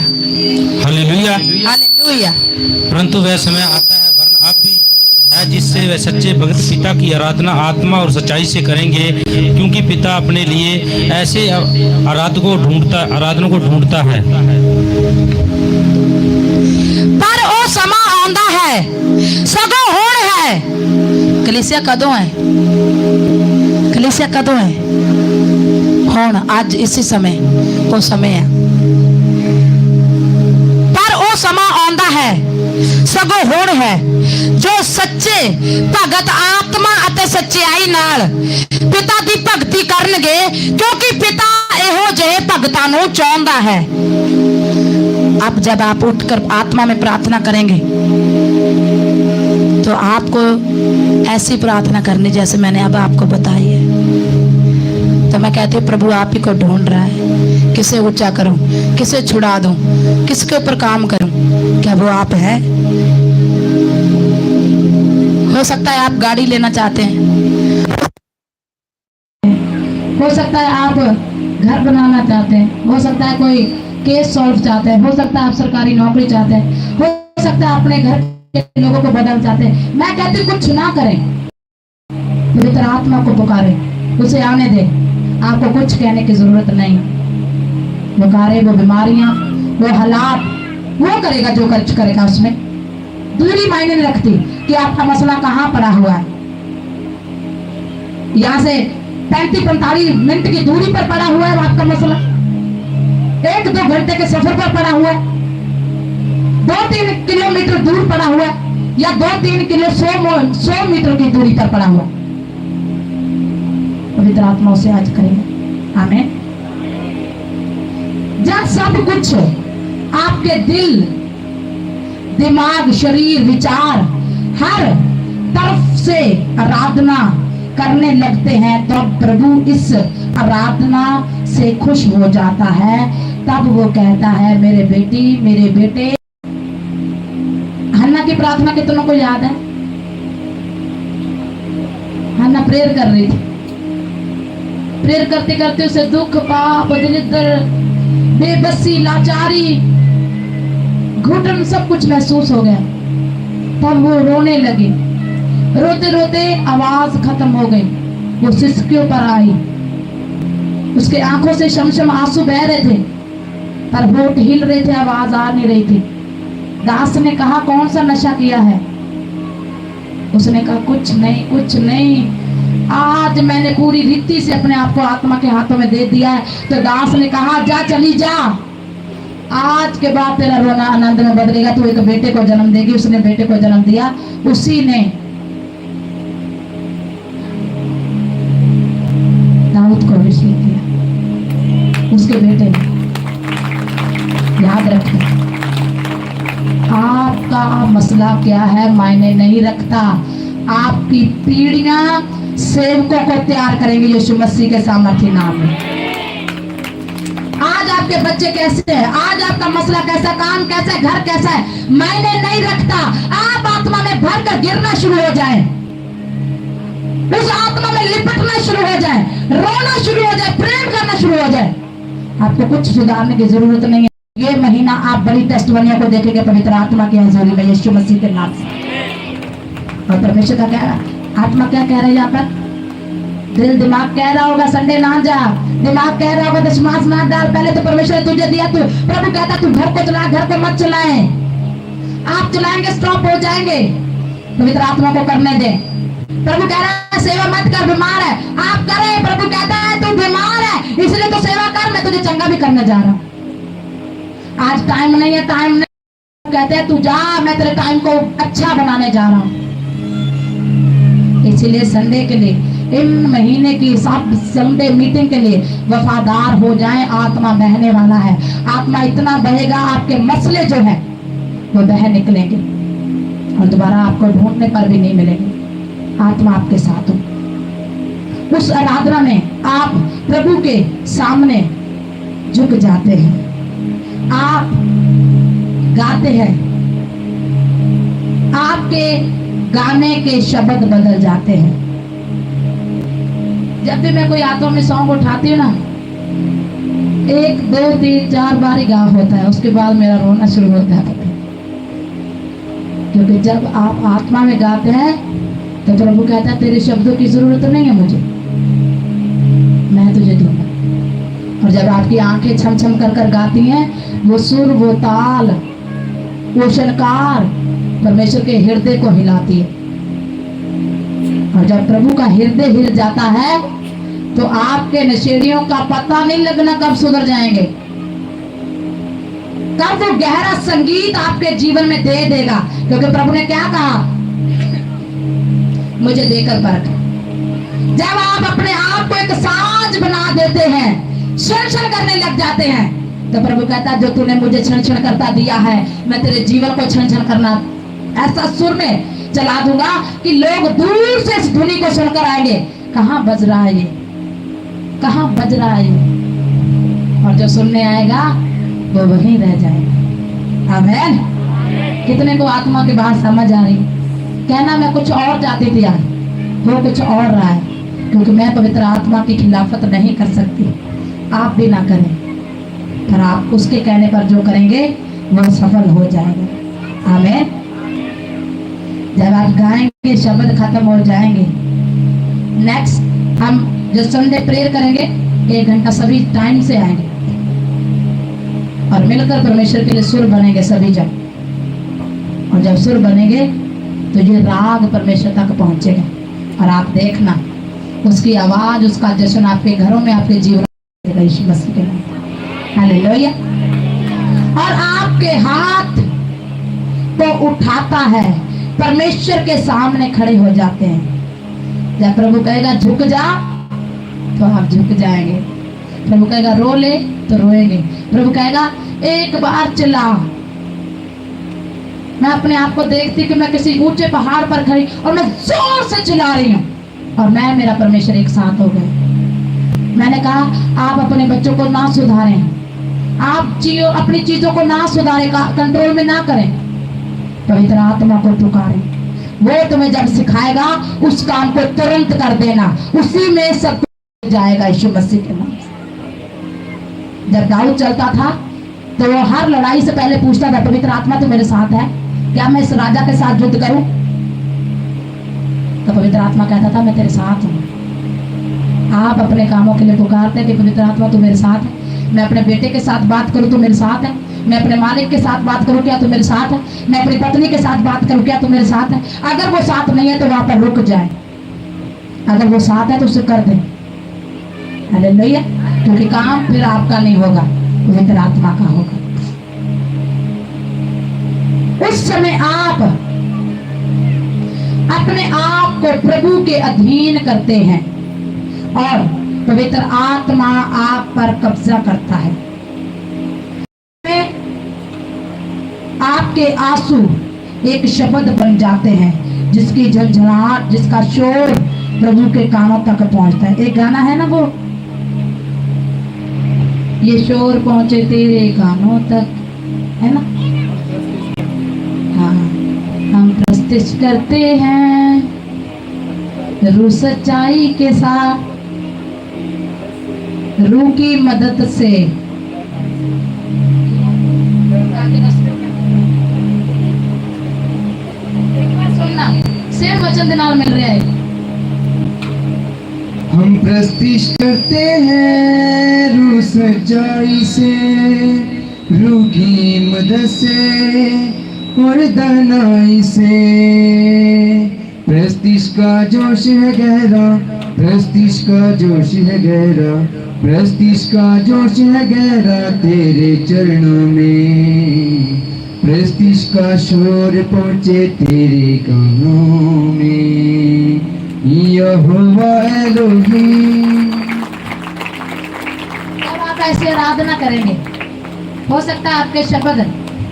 hallelujah hallelujah. परंतु वह समय आता है, वरन अब भी है, जिससे वह सच्चे भक्त पिता की आराधना आत्मा और सच्चाई से करेंगे, क्योंकि पिता अपने लिए ऐसे आराधना को ढूंढता है। पर वो समा आंदा है, सगो होड़ है। कलीसिया कदों है, कलीसिया कदों है, होड़ आज इसी समय वो समय है। पर वो समा आंदा है, सगो होड़ है, जो सच्चे भगत आत्मा अते सच्चाई नाल पिता दी भगती करनगे, क्योंकि पिता एहो जे भगतां नूं चाहुंदा है। अब जब आप उठकर आत्मा में प्रार्थना करेंगे तो आपको ऐसी प्रार्थना करनी जैसे मैंने अब आपको बताई है। तो मैं कहती हूँ प्रभु आप ही को ढूंढ रहा है, किसे ऊंचा करूं, किसे छुड़ा दूं, किसके ऊपर काम करूं। क्या वो आप है? हो सकता है आप गाड़ी लेना चाहते हैं, हो सकता है आप घर बनाना चाहते हैं, हो सकता है कोई केस सॉल्व चाहते हैं, हो सकता है आप सरकारी नौकरी चाहते हैं, हो सकता है अपने घर के लोगों को बदल चाहते हैं। मैं कहती हूँ कुछ ना करें, पवित्र आत्मा को पुकारें, उसे आने दें। आपको कुछ कहने की जरूरत नहीं। वो कार्य, वो बीमारियां, वो हालात, वो करेगा जो खर्च करेगा। उसमें दूरी मायने नहीं रखती कि आपका मसला कहाँ पड़ा हुआ है। यहाँ से 35-45 मिनट की दूरी पर पड़ा हुआ है आपका मसला, 1-2 घंटे के सफर पर पड़ा हुआ है, 2-3 किलोमीटर दूर पड़ा हुआ है, या 2-3 किलो 100 मीटर की दूरी पर पड़ा हुआ। पवित्र आत्मा उसे आज करेगा। आमीन। जब सब कुछ आपके दिल, दिमाग, शरीर, विचार हर तरफ से आराधना करने लगते हैं, तब प्रभु इस आराधना से खुश हो जाता है। तब वो कहता है मेरे बेटी, मेरे बेटे। हन्ना की प्रार्थना कितनों को याद है? हन्ना प्रेयर कर रही थी, प्रेयर करते करते उसे दुख, पाप, दरिद्र, बेबसी, लाचारी, घुटन सब कुछ महसूस हो गया। तब वो रोने लगी, रोते रोते आवाज खत्म हो गई, वो सिसकियों पर आई, उसके आंखों से शमशम आंसू बह रहे थे, पर होठ हिल रहे थे, आवाज आ नहीं रही थी। दास ने कहा कौन सा नशा किया है? उसने कहा कुछ नहीं, कुछ नहीं, आज मैंने पूरी रीति से अपने आप को आत्मा के हाथों में दे दिया है। तो दास ने कहा जा, चली जा, आज के बाद तेरा रोना आनंद में बदलेगा, तू एक बेटे को जन्म देगी। उसने बेटे को जन्म दिया, उसी ने दाऊद को अभिषेक किया, उसके बेटे ने। याद रखें, आपका मसला क्या है मायने नहीं रखता, आपकी पीढ़ियां सेवकों को तैयार करेंगे यीशु मसीह के सामर्थ्य नाम में। आपके बच्चे कैसे हैं, आज आपका मसला कैसा, काम कैसा है, घर कैसा है, मायने नहीं रखता। आप आत्मा में भरकर गिरना शुरू हो जाए, उस आत्मा में लिपटना शुरू हो जाए, रोना शुरू हो जाए, प्रेम करना शुरू हो जाए। आपको कुछ सुधारने की जरूरत नहीं है। ये महीना आप बड़ी टेस्टमनियों को देखेंगे पवित्र आत्मा की हजूरी में, यीशु मसीह के नाम से। और परमेश्वर का क्या, आत्मा क्या कह रही है यहाँ पर? दिल दिमाग कह रहा होगा संडे ना जा, दिमाग कह रहा होगा दशमांश ना डाल। पहले तो परमेश्वर ने तुझे दिया, तू प्रभु कहता तू घर को चला, घर को मत चलाए। आप चलाएंगे स्टॉप हो जाएंगे। पवित्र आत्मा को करने दे। प्रभु कह रहा है सेवा मत कर, बीमार है, आप करें। प्रभु कहता है तू बीमार है इसलिए तो सेवा कर, मैं तुझे चंगा भी करने जा रहा हूं। आज टाइम नहीं है, टाइम नहीं, कहते हैं तू जा, मैं तेरे टाइम को अच्छा बनाने जा रहा हूं। इसीलिए संडे के लिए, इन महीने की सब संडे मीटिंग के लिए वफादार हो जाएं। आत्मा बहने वाला है, आत्मा इतना बहेगा आपके मसले जो है वो बह निकलेंगे और दोबारा आपको ढूंढने पर भी नहीं मिलेंगे। आत्मा आपके साथ हो। उस आराधना में आप प्रभु के सामने झुक जाते हैं, आप गाते हैं, आपके गाने के शब्द बदल जाते हैं। जब भी मैं कोई आत्मा में सॉन्ग उठाती हूँ ना, 1 2 3 4 बार ही गा होता है, उसके बाद मेरा रोना शुरू हो जाता है। क्योंकि जब आप आत्मा में गाते हैं तो प्रभु कहता है तेरे शब्दों की जरूरत नहीं है मुझे, मैं तुझे दूंगा। और जब आपकी आंखें छम छम कर कर गाती हैं, वो सुर, वो ताल, वो शनकार परमेश्वर के हृदय को हिलाती है। और जब प्रभु का हृदय हिल जाता है तो आपके नशेड़ियों का पता नहीं लगना कब सुधर जाएंगे, कब वो गहरा संगीत आपके जीवन में दे देगा। क्योंकि प्रभु ने क्या कहा, मुझे देकर परख। जब आप अपने आप को एक साज बना देते हैं, क्षण क्षण करने लग जाते हैं, तो प्रभु कहता है जो तूने मुझे क्षण क्षण करता दिया है, मैं तेरे जीवन को क्षण क्षण करना ऐसा सुर में चला दूंगा कि लोग दूर से इस धुनी को सुनकर आएंगे, कहां बज रहा है ये, कहां बज रहा है ये। और जो सुनने आएगा वो वहीं रह जाएगा। आमीन। कितने को आत्मा की बात समझ आ रही? कहना मैं कुछ और चाहती थी, यार वो कुछ और रहा है। क्योंकि मैं पवित्र आत्मा की खिलाफत नहीं कर सकती, आप भी ना करें, पर आप उसके कहने पर जो करेंगे वो सफल हो जाएगा। आमीन। जब आप गाएंगे शब्द खत्म हो जाएंगे। नेक्स्ट हम जो संडे प्रेयर करेंगे, 1 घंटा सभी टाइम से आएंगे और मिलकर परमेश्वर के लिए सुर बनेंगे सभी जन। और जब सुर बनेंगे तो ये राग परमेश्वर तक पहुंचेगा और आप देखना उसकी आवाज, उसका जश्न आपके घरों में, आपके जीवन में यीशु मसीह के नाम। हालेलुया। और आपके हाथ को उठाता है, परमेश्वर के सामने खड़े हो जाते हैं। जब प्रभु कहेगा झुक जा तो आप झुक जाएंगे, प्रभु कहेगा रो ले तो रोएंगे, प्रभु कहेगा एक बार चिल्ला। मैं अपने आप को देखती कि मैं किसी ऊंचे पहाड़ पर खड़ी और मैं जोर से चिल्ला रही हूँ और मैं, मेरा परमेश्वर एक साथ हो गए। मैंने कहा आप अपने बच्चों को ना सुधारें, आप अपनी चीजों को ना सुधारें, कंट्रोल में ना करें, पवित्र आत्मा को पुकारें। वो तुम्हें जब सिखाएगा उस काम को तुरंत कर देना, उसी में सब कुछ जाएगा यीशु मसीह के नाम से। जब दाऊद चलता था तो वो हर लड़ाई से पहले पूछता था पवित्र आत्मा तो मेरे साथ है, क्या मैं इस राजा के साथ युद्ध करूं? तो पवित्र आत्मा कहता था मैं तेरे साथ हूं। आप अपने कामों के लिए पुकारते हैं कि पवित्र आत्मा तू मेरे साथ है। मैं अपने बेटे के साथ बात करूं तो मेरे साथ है, मैं अपने मालिक के साथ बात करूं क्या तो मेरे साथ है, मैं अपनी पत्नी के साथ बात करूं क्या तो मेरे साथ है। अगर वो साथ नहीं है तो वहां पर रुक जाए, अगर वो साथ है तो उसे कर दे। हालेलुया। क्योंकि काम फिर आपका नहीं होगा, पवित्र आत्मा का होगा। उस समय आप अपने आप को प्रभु के अधीन करते हैं और पवित्र आत्मा आप पर कब्जा करता है। आपके आंसू एक शब्द बन जाते हैं जिसकी झंझनाहट, जिसका शोर प्रभु के कानों तक पहुंचता है। एक गाना है ना वो, ये शोर पहुंचे तेरे कानों तक, है ना। हाँ, हम प्रस्तिश करते हैं रूह सच्चाई के साथ, रूह की मदद से। सुनना, सेम वचन के नाल मिल रहा है। हम प्रस्तिश करते हैं रूह सच्चाई से, रूह की मदद से और दानाई से। प्रस्तिश का जोश है गहरा, प्रस्तिश का जोश है गहरा, प्रस्तिश का जोश है गहरा तेरे चरणों में। प्रस्तिश का शोर पहुंचे तेरे कानों में, यहोवा एलोहीम। जब आप ऐसी आराधना करेंगे, हो सकता है आपके शब्द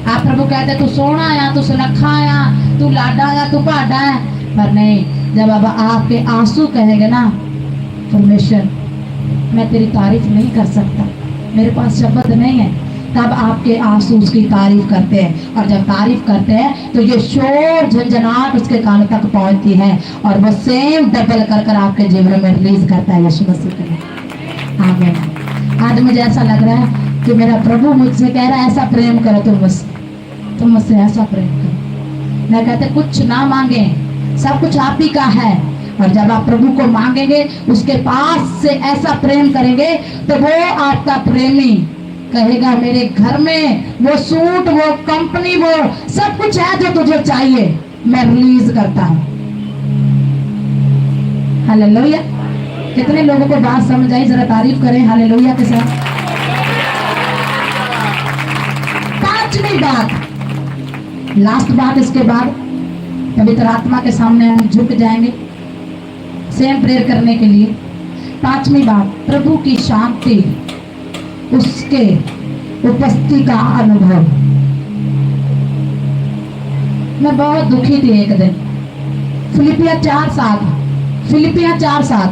आप प्रभु कहते तू सोना या तू सुनखा या तू लाडा या तू भाडा है, पर नहीं, जब अब आपके आंसू कहेंगे ना, परमेश्वर मैं तेरी तारीफ नहीं कर सकता, मेरे पास शब्द नहीं है, तब आपके आंसू उसकी तारीफ करते हैं। और जब तारीफ करते हैं तो ये शोर झंझनाहट उसके कान तक पहुंचती है और वो सेम डबल कर कर आपके जीवन में रिलीज करता है यीशु मसीह के नाम। आमीन। आज मुझे ऐसा लग रहा है कि मेरा प्रभु मुझसे कह रहा है ऐसा प्रेम करो तुम मुझसे ऐसा प्रेम करो। मैं कहते कुछ ना मांगे, सब कुछ आप ही का है। और जब आप प्रभु को मांगेंगे, उसके पास से ऐसा प्रेम करेंगे, तो वो आपका प्रेमी कहेगा मेरे घर में वो सूट, वो कंपनी, वो सब कुछ है जो तुझे चाहिए, मैं रिलीज करता हूं। हालेलुया। कितने लोगों को बात समझ आई? जरा तारीफ करें हालेलुया के साथ। पांचवी बात, लास्ट बात, इसके बाद पवित्र आत्मा के सामने हम झुक जाएंगे सेम प्रेयर करने के लिए। पांचवी बात, प्रभु की शांति, उसके उपस्थिति का अनुभव। मैं बहुत दुखी थी एक दिन, फिलिपियां 4:7,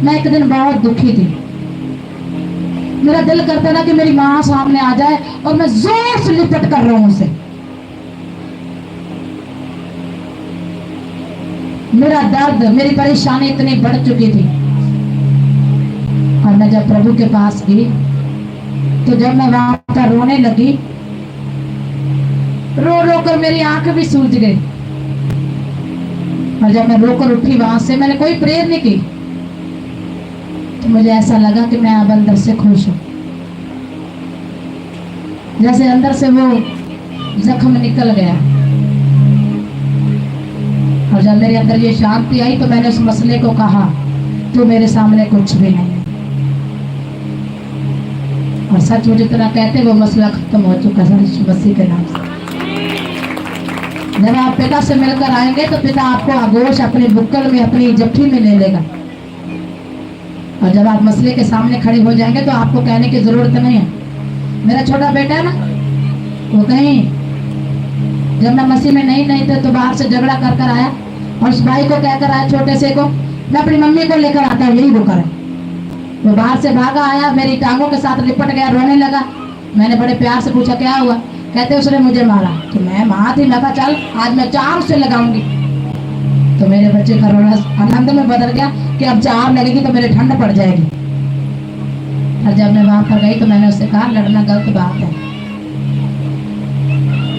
मैं एक दिन बहुत दुखी थी। मेरा दिल करता था कि मेरी माँ सामने आ जाए और मैं जोर से लिपट कर रहा हूं उसे। मेरा दर्द, मेरी परेशानी इतनी बढ़ चुकी थी। और मैं जब प्रभु के पास गई, तो जब मैं वहां पर रोने लगी, रो रो कर मेरी आंख भी सूज गई। और जब मैं रोकर उठी वहां से, मैंने कोई प्रेयर नहीं की, तो मुझे ऐसा लगा कि मैं अब अंदर से खुश हूं, जैसे अंदर से वो जख्म निकल गया। और जब मेरे अंदर ये शांति आई, तो मैंने उस मसले को कहा तू मेरे सामने कुछ भी नहीं। और सच मुझे इतना कहते वो मसला खत्म हो चुका है यीशु मसीह के नाम से। जब आप पिता से मिलकर आएंगे तो पिता आपको आगोश अपने बुक्कल में, अपनी जफ्फी में ले लेगा। और जब आप मसले के सामने खड़े हो जाएंगे तो आपको कहने की जरूरत नहीं है। मेरा छोटा बेटा है ना, वो कहीं जब मैं मसीह में नहीं थे तो बाहर से झगड़ा कर कर आया और उस भाई को कहकर आया, छोटे से को, मैं अपनी मम्मी को लेकर आता हूँ, यही वो करे। वो बाहर से भागा आया, मेरी टांगों के साथ लिपट गया, रोने लगा। मैंने बड़े प्यार से पूछा क्या हुआ? कहते उसने मुझे मारा। तो मैं माँ थी, मैं कहा चल आज मैं 4 उसे लगाऊंगी। तो मेरे बच्चे का रोना आनंद में बदल गया कि अब 4 लगेगी तो मेरे ठंड पड़ जाएगी। और जब मैं वहां पर गई तो मैंने उससे कहा लड़ना गलत बात है।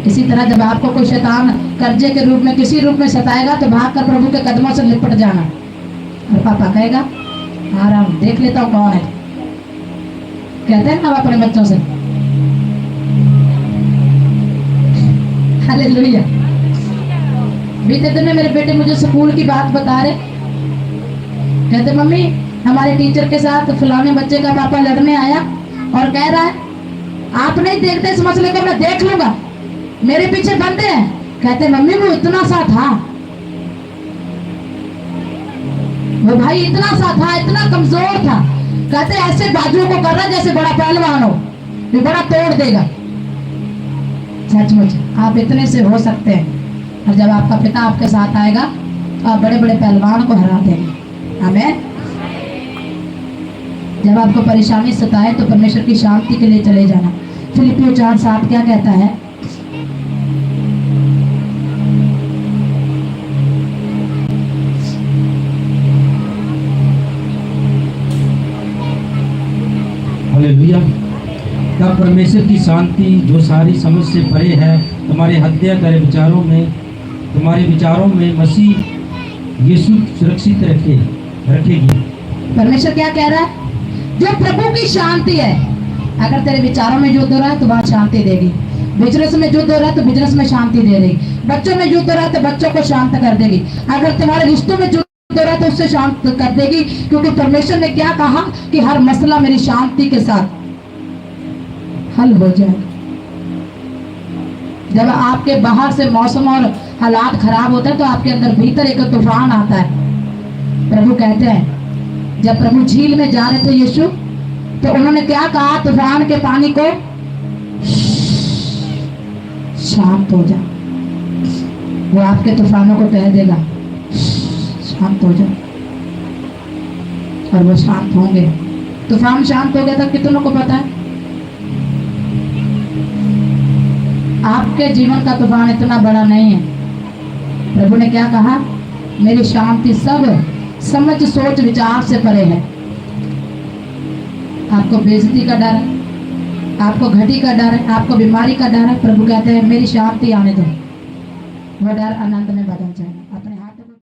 इसी तरह जब आपको कोई शैतान कर्जे के रूप में, किसी रूप में सताएगा, तो भागकर प्रभु के कदमों से लिपट जाना। और पापा कहेगा आराम, देख लेता हूँ कौन है। कहते हैं ना अपने बच्चों से। हालेलुया। बीते दिन में मेरे बेटे मुझे स्कूल की बात बता रहे, कहते मम्मी हमारे टीचर के साथ फलाने बच्चे का पापा लड़ने आया और कह रहा है आप नहीं देखते इस मसले को, मैं देख लूंगा, मेरे पीछे बंदे हैं। कहते मम्मी वो इतना सा था, वो भाई इतना सा था, इतना कमजोर था। कहते ऐसे बाजुओं को कर रहा जैसे बड़ा पहलवान हो, ये बड़ा तोड़ देगा। सचमुच आप इतने से हो सकते हैं, और जब आपका पिता आपके साथ आएगा तो आप बड़े बड़े पहलवान को हरा देंगे। आमीन। जब आपको परेशानी सताए तो परमेश्वर की शांति के लिए चले जाना। फिलिपियों 4:7 क्या कहता है? हालेलुया। तब परमेश्वर की शांति जो सारी समझ से परे है तुम्हारे हृदय तेरे विचारों में मसीह यीशु सुरक्षित रखेगी। परमेश्वर क्या कह रहा है? जो प्रभु की शांति है, अगर तेरे विचारों में युद्ध हो रहा है तो वहां शांति देगी। बिजनेस में युद्ध हो रहा है तो बिजनेस में शांति दे देगी। बच्चों में युद्ध हो रहा है तो बच्चों को शांत कर देगी। अगर तुम्हारे रिश्तों में युद्ध हो रहा है तो उससे शांत कर देगी, क्योंकि परमेश्वर ने क्या कहा कि हर मसला मेरी शांति के साथ हल हो जाएगा। जब आपके बाहर से मौसम और हालात खराब होते हैं तो आपके अंदर भीतर एक तूफान आता है। प्रभु कहते हैं जब प्रभु झील में जा रहे थे यीशु, तो उन्होंने क्या कहा? तूफान के पानी को शांत हो जा। वो आपके तूफानों को कह देगा शांत हो जा, और वो शांत होंगे। तूफान शांत हो गया था। कितनों को पता है आपके जीवन का तूफान इतना बड़ा नहीं है। प्रभु ने क्या कहा? मेरी शांति सब समझ सोच विचार से परे है। आपको बेइज्जती का डर है, आपको घटी का डर है, आपको बीमारी का डर है। प्रभु कहते हैं मेरी शांति आने दो, वह डर आनंद में बदल जाएगा। अपने